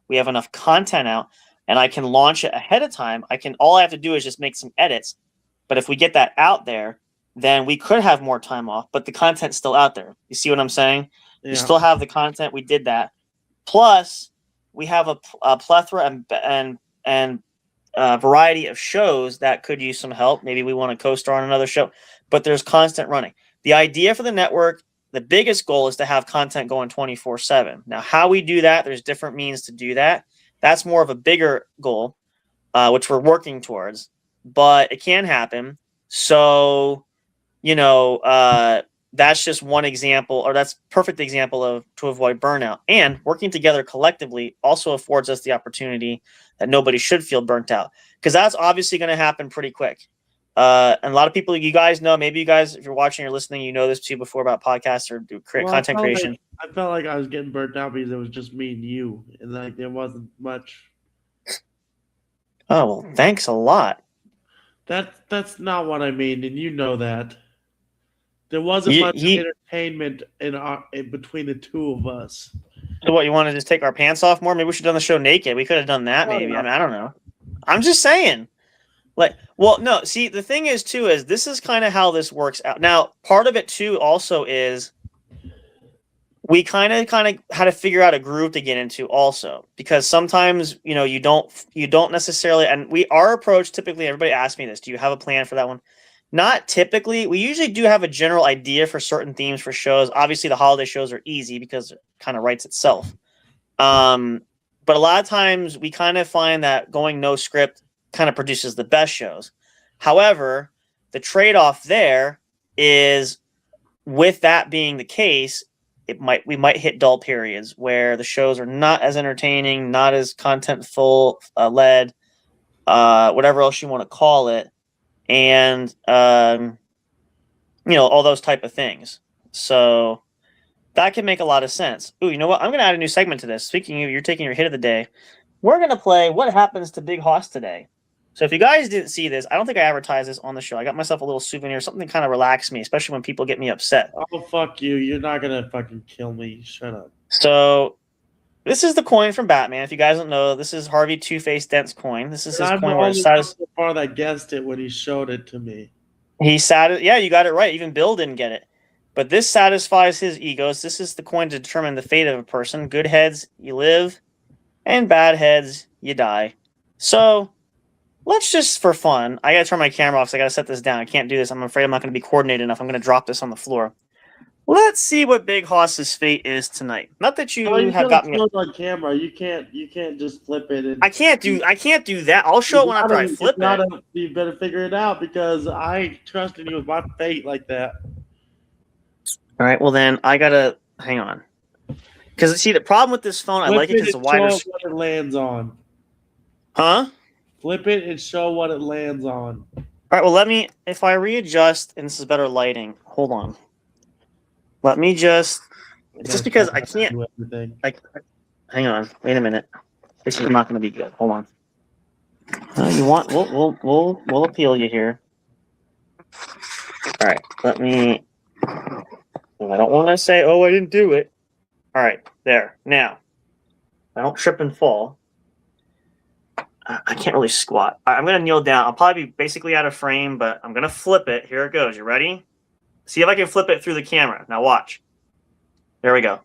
we have enough content out, and I can launch it ahead of time. All I have to do is just make some edits. But if we get that out there, then we could have more time off, but the content's still out there. You see what I'm saying? Yeah. You still have the content. We did that. Plus, we have a plethora and variety of shows that could use some help. Maybe we want to co-star on another show, but there's constant running. The idea for the network, the biggest goal is to have content going 24/7. Now, how we do that, there's different means to do that. That's more of a bigger goal, which we're working towards, but it can happen. So, that's just one example, or that's perfect example of to avoid burnout. And working together collectively also affords us the opportunity that nobody should feel burnt out, because that's obviously going to happen pretty quick. And a lot of people, you guys know, maybe you guys, if you're watching or listening, you know this too before about podcasts or content creation. I felt like I was getting burnt out because it was just me and you, and like there wasn't much. Oh, well, thanks a lot. That's not what I mean, and you know that. There wasn't much entertainment in between the two of us. So what, you want to just take our pants off more? Maybe we should have done the show naked. We could have done that, maybe. I mean, I don't know. I'm just saying. No, see, the thing is, too, is this is kind of how this works out. Now, part of it, too, also is we kind of had to figure out a groove to get into also, because sometimes, you don't necessarily, and our approach, typically, everybody asks me this, do you have a plan for that one? Not typically. We usually do have a general idea for certain themes for shows. Obviously, the holiday shows are easy because it kind of writes itself. But a lot of times we kind of find that going no script kind of produces the best shows. However, the trade-off there is, with that being the case, we might hit dull periods where the shows are not as entertaining, not as content-full, led, whatever else you want to call it. And, all those type of things. So that can make a lot of sense. Ooh, you know what? I'm going to add a new segment to this. Speaking of, you're taking your hit of the day. We're going to play What Happens to Big Hoss Today. So if you guys didn't see this, I don't think I advertised this on the show. I got myself a little souvenir, something to kind of relax me, especially when people get me upset. Oh, fuck you. You're not going to fucking kill me. Shut up. So this is the coin from Batman. If you guys don't know, this is Harvey Two-Face Dent's coin. This is his coin where so far that guessed it when he showed it to me. Yeah, you got it right. Even Bill didn't get it. But this satisfies his egos. This is the coin to determine the fate of a person. Good heads, you live, and bad heads, you die. So let's just, for fun, I got to turn my camera off, so I got to set this down. I can't do this. I'm afraid I'm not going to be coordinated enough. I'm going to drop this on the floor. Let's see what Big Hoss's fate is tonight. Not that you have got me on camera. You can't just flip it. I can't do that. I'll show it when after I flip it. You better figure it out, because I ain't trusting you with my fate like that. All right. Well, then I gotta hang on, because see, the problem with this phone, I like it because it's a wider. Show what it lands on. Huh? Flip it and show what it lands on. All right. Well, if I readjust, and this is better lighting. Hold on. Let me just because I can't. Hang on. Wait a minute. This is not going to be good. Hold on. You want? We'll appeal you here. All right. Let me. I don't want to say, "Oh, I didn't do it." All right. There. Now, I don't trip and fall. I can't really squat. I'm going to kneel down. I'll probably be basically out of frame, but I'm going to flip it. Here it goes. You ready? See if I can flip it through the camera. Now watch. There we go.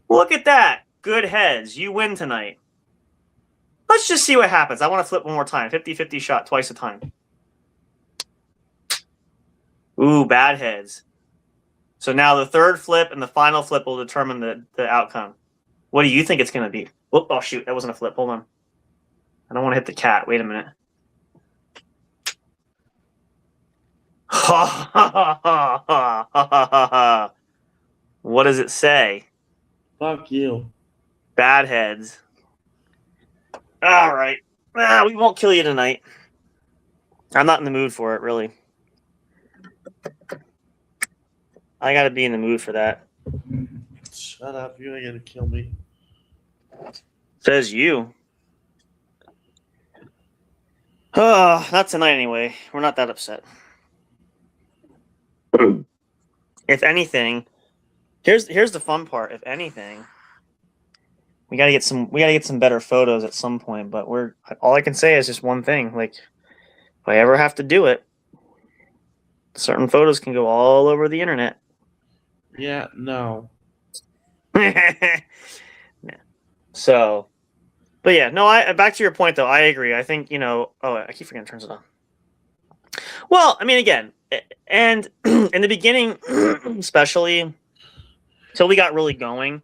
Look at that. Good heads. You win tonight. Let's just see what happens. I want to flip one more time. 50-50 shot twice a time. Ooh, bad heads. So now the third flip and the final flip will determine the outcome. What do you think it's going to be? Oh, shoot. That wasn't a flip. Hold on. I don't want to hit the cat. Wait a minute. Ha ha ha ha ha ha ha. What does it say? Fuck you. Bad heads. All right. We won't kill you tonight. I'm not in the mood for it, really. I gotta be in the mood for that. Shut up. You ain't gonna kill me. Says you. Not tonight anyway. We're not that upset. if anything, here's the fun part. If anything, we gotta get some better photos at some point. But all I can say is just one thing. Like, if I ever have to do it, certain photos can go all over the internet. Yeah, no. Yeah. So, but yeah, no. Back to your point though. I agree. I think Oh, I keep forgetting to turn it on. Well, I mean, again, and in the beginning, especially till we got really going,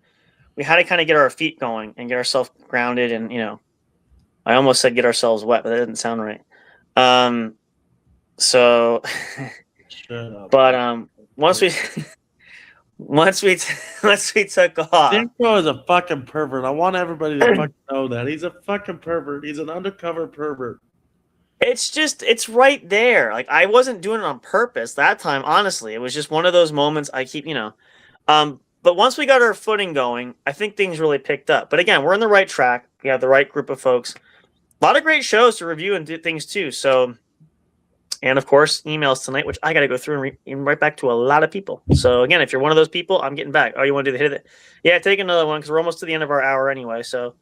we had to kind of get our feet going and get ourselves grounded, and I almost said get ourselves wet, but that didn't sound right. So, Shut up. but once we once we took off, Dinko is a fucking pervert. I want everybody to fucking know that. He's a fucking pervert. He's an undercover pervert. it's right there. Like, I wasn't doing it on purpose that time. Honestly, it was just one of those moments. I keep, but once we got our footing going, I think things really picked up. But again, we're on the right track. We have the right group of folks. A lot of great shows to review and do things too. So, and of course, emails tonight, which I got to go through and write back to a lot of people. So again, if you're one of those people, I'm getting back. Oh, you want to do the hit of it? Yeah, take another one because we're almost to the end of our hour anyway. So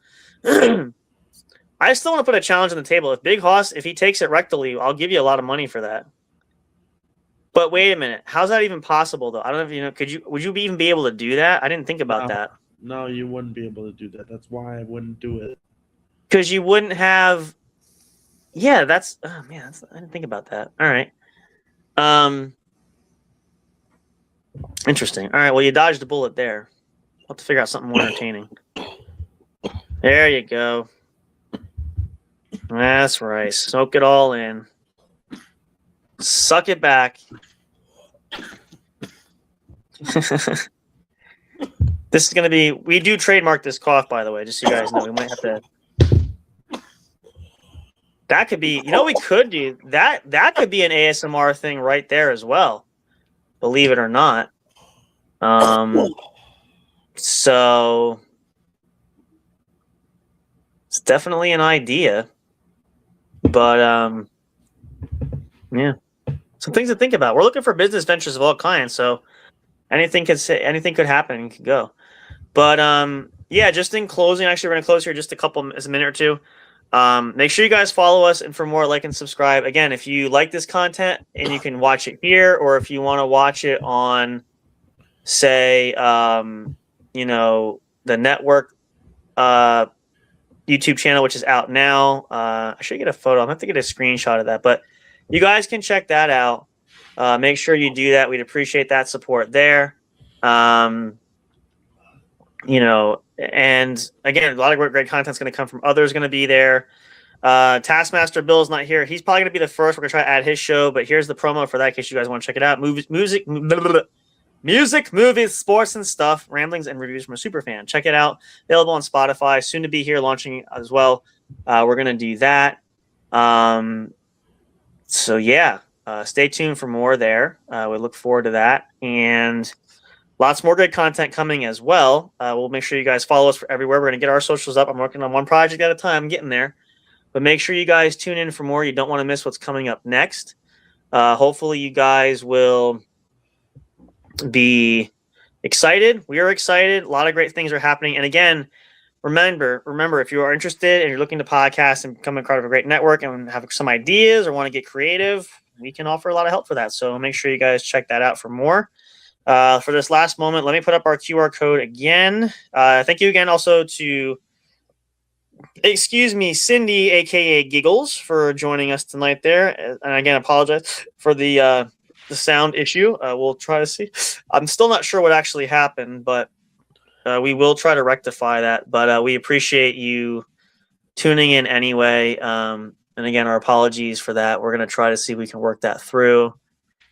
I still want to put a challenge on the table. If Big Hoss, if he takes it rectally, I'll give you a lot of money for that. But wait a minute, how's that even possible though? I don't know if would you even be able to do that? I didn't think about that. No, you wouldn't be able to do that. That's why I wouldn't do it. Because you wouldn't have. Yeah, that's. Oh man, I didn't think about that. All right. Interesting. All right. Well, you dodged a bullet there. I'll have to figure out something more entertaining. There you go. That's right. Soak it all in. Suck it back. This is going to be... We do trademark this cough, by the way, just so you guys know. We might have to... That could be... we could do... That could be an ASMR thing right there as well. Believe it or not. So... It's definitely an idea. But, yeah. Some things to think about. We're looking for business ventures of all kinds, so anything could happen and could go. But yeah, just in closing, actually we're gonna close here just a minute or two. Make sure you guys follow us, and for more, like and subscribe. Again, if you like this content and you can watch it here, or if you want to watch it on, say, the network YouTube channel, which is out now. I should get a photo. I'm gonna have to get a screenshot of that, but you guys can check that out. Make sure you do that. We'd appreciate that support there. And again, a lot of great content's going to come from others going to be there. Taskmaster Bill's not here. He's probably going to be the first. We're going to try to add his show, but here's the promo for that in case you guys want to check it out. Music, movies, sports, and stuff. Ramblings and reviews from a super fan. Check it out. Available on Spotify. Soon to be here, launching as well. We're going to do that. So yeah, stay tuned for more there. We look forward to that, and lots more good content coming as well. We'll make sure you guys follow us for everywhere. We're going to get our socials up. I'm working on one project at a time. I'm getting there. But make sure you guys tune in for more. You don't want to miss what's coming up next. Hopefully you guys will be excited. We are excited. A lot of great things are happening. And again, remember, if you are interested and you're looking to podcast and become a part of a great network and have some ideas or want to get creative, we can offer a lot of help for that. So make sure you guys check that out for more. For this last moment, let me put up our QR code again. Thank you again also to, Cindy, aka Giggles, for joining us tonight there. And again, apologize for the sound issue. We'll try to see. I'm still not sure what actually happened, but we will try to rectify that. But we appreciate you tuning in anyway. And again, our apologies for that. We're going to try to see if we can work that through.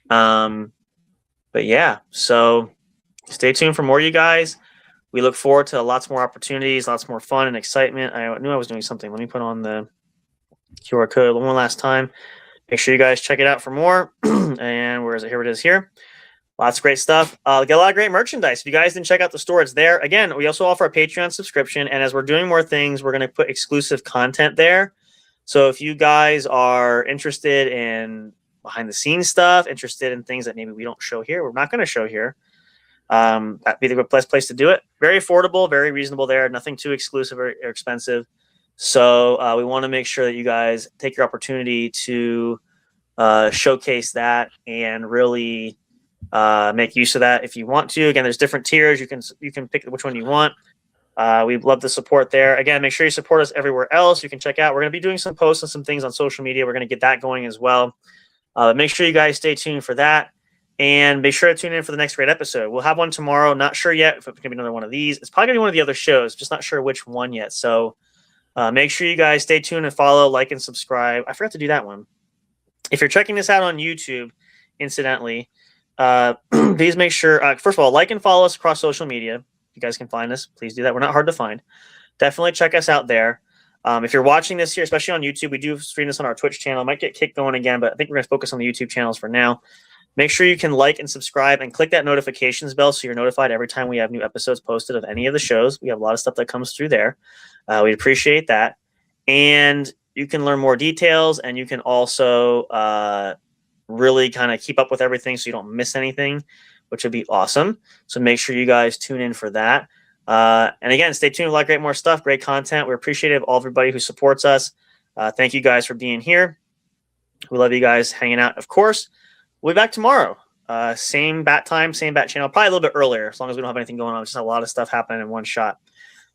But yeah, so stay tuned for more, you guys. We look forward to lots more opportunities, lots more fun and excitement. I knew I was doing something. Let me put on the QR code one last time. Make sure you guys check it out for more. And where is it? Here it is here. Lots of great stuff. Get a lot of great merchandise. If you guys didn't check out the store, it's there. Again, we also offer a Patreon subscription. And as we're doing more things, we're going to put exclusive content there. So if you guys are interested in behind the scenes stuff, interested in things that maybe we don't show here, we're not going to show here, that'd be the best place to do it. Very affordable, very reasonable there. Nothing too exclusive or expensive. So we want to make sure that you guys take your opportunity to showcase that and really make use of that if you want to. Again, there's different tiers. You can pick which one you want. We'd love the support there. Again, make sure you support us everywhere else. You can check out. We're going to be doing some posts and some things on social media. We're going to get that going as well. Make sure you guys stay tuned for that. And make sure to tune in for the next great episode. We'll have one tomorrow. Not sure yet if it's going to be another one of these. It's probably going to be one of the other shows. Just not sure which one yet. So make sure you guys stay tuned and follow, like, and subscribe. I forgot to do that one. If you're checking this out on YouTube, incidentally, please make sure, first of all, like and follow us across social media. You guys can find us. Please do that. We're not hard to find. Definitely check us out there. If you're watching this here, especially on YouTube, we do stream this on our Twitch channel. Might get kicked going again, but I think we're going to focus on the YouTube channels for now. Make sure you can like and subscribe and click that notifications bell so you're notified every time we have new episodes posted of any of the shows. We have a lot of stuff that comes through there. We'd appreciate that. And you can learn more details, and you can also really kind of keep up with everything so you don't miss anything, which would be awesome. So make sure you guys tune in for that. And again, stay tuned. A lot of great more stuff, great content. We're appreciative of all everybody who supports us. Thank you guys for being here. We love you guys hanging out, of course. We'll be back tomorrow. Same bat time, same bat channel, probably a little bit earlier, as long as we don't have anything going on. Just a lot of stuff happening in one shot.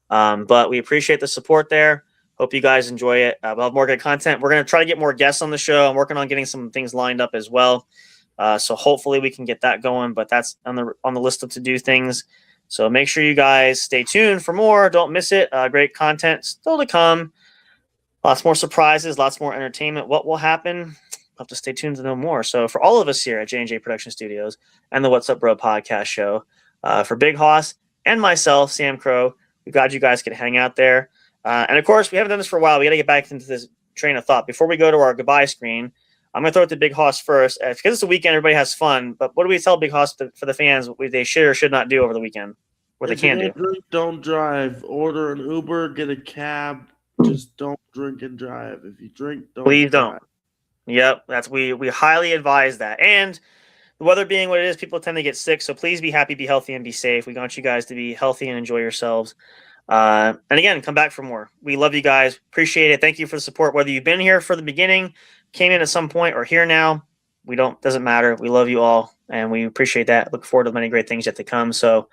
But we appreciate the support there. Hope you guys enjoy it. We'll have more good content. We're going to try to get more guests on the show. I'm working on getting some things lined up as well. So hopefully we can get that going, but that's on the list of to-do things. So make sure you guys stay tuned for more. Don't miss it. Great content still to come. Lots more surprises, lots more entertainment. What will happen? We'll have to stay tuned to know more. So for all of us here at J&J Production Studios and the What's Up Bro podcast show, for Big Hoss and myself, Sam Crow, we're glad you guys could hang out there. And of course, we haven't done this for a while. We got to get back into this train of thought. Before we go to our goodbye screen, I'm going to throw it to Big Hoss first. Because it's a weekend, everybody has fun. But what do we tell Big Hoss for the fans what they should or should not do over the weekend? What they can do? Drink, don't drive. Order an Uber, get a cab. Just don't drink and drive. If you drink, Please drive. don't. Yep, we highly advise that. And the weather being what it is, people tend to get sick. So please be happy, be healthy, and be safe. We want you guys to be healthy and enjoy yourselves. And again, come back for more. We love you guys. Appreciate it. Thank you for the support. Whether you've been here for the beginning, came in at some point, or here now, doesn't matter. We love you all, and we appreciate that. Look forward to many great things yet to come. So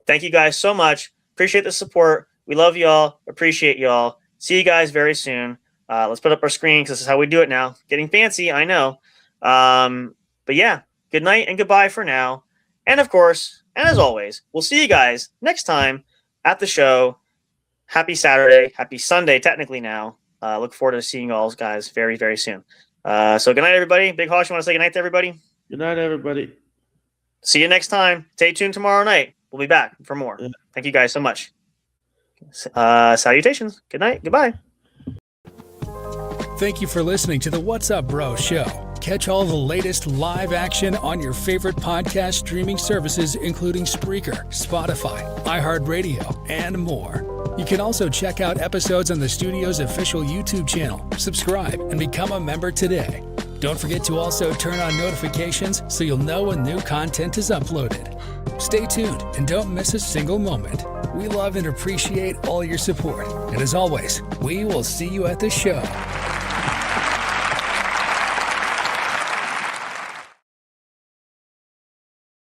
thank you guys so much. Appreciate the support. We love you all. Appreciate you all. See you guys very soon. Let's put up our screen because this is how we do it now. Getting fancy, I know. But yeah, good night and goodbye for now. And of course, and as always, we'll see you guys next time at the show. Happy Saturday. Happy Sunday, technically now. Look forward to seeing you all guys very, very soon. So good night, everybody. Big Hoss, you want to say good night to everybody? Good night, everybody. See you next time. Stay tuned tomorrow night. We'll be back for more. Yeah. Thank you guys so much. Salutations. Good night. Goodbye. Thank you for listening to the What's Up Bro show. Catch all the latest live action on your favorite podcast streaming services, including Spreaker, Spotify, iHeartRadio, and more. You can also check out episodes on the studio's official YouTube channel. Subscribe and become a member today. Don't forget to also turn on notifications so you'll know when new content is uploaded. Stay tuned and don't miss a single moment. We love and appreciate all your support. And as always, we will see you at the show.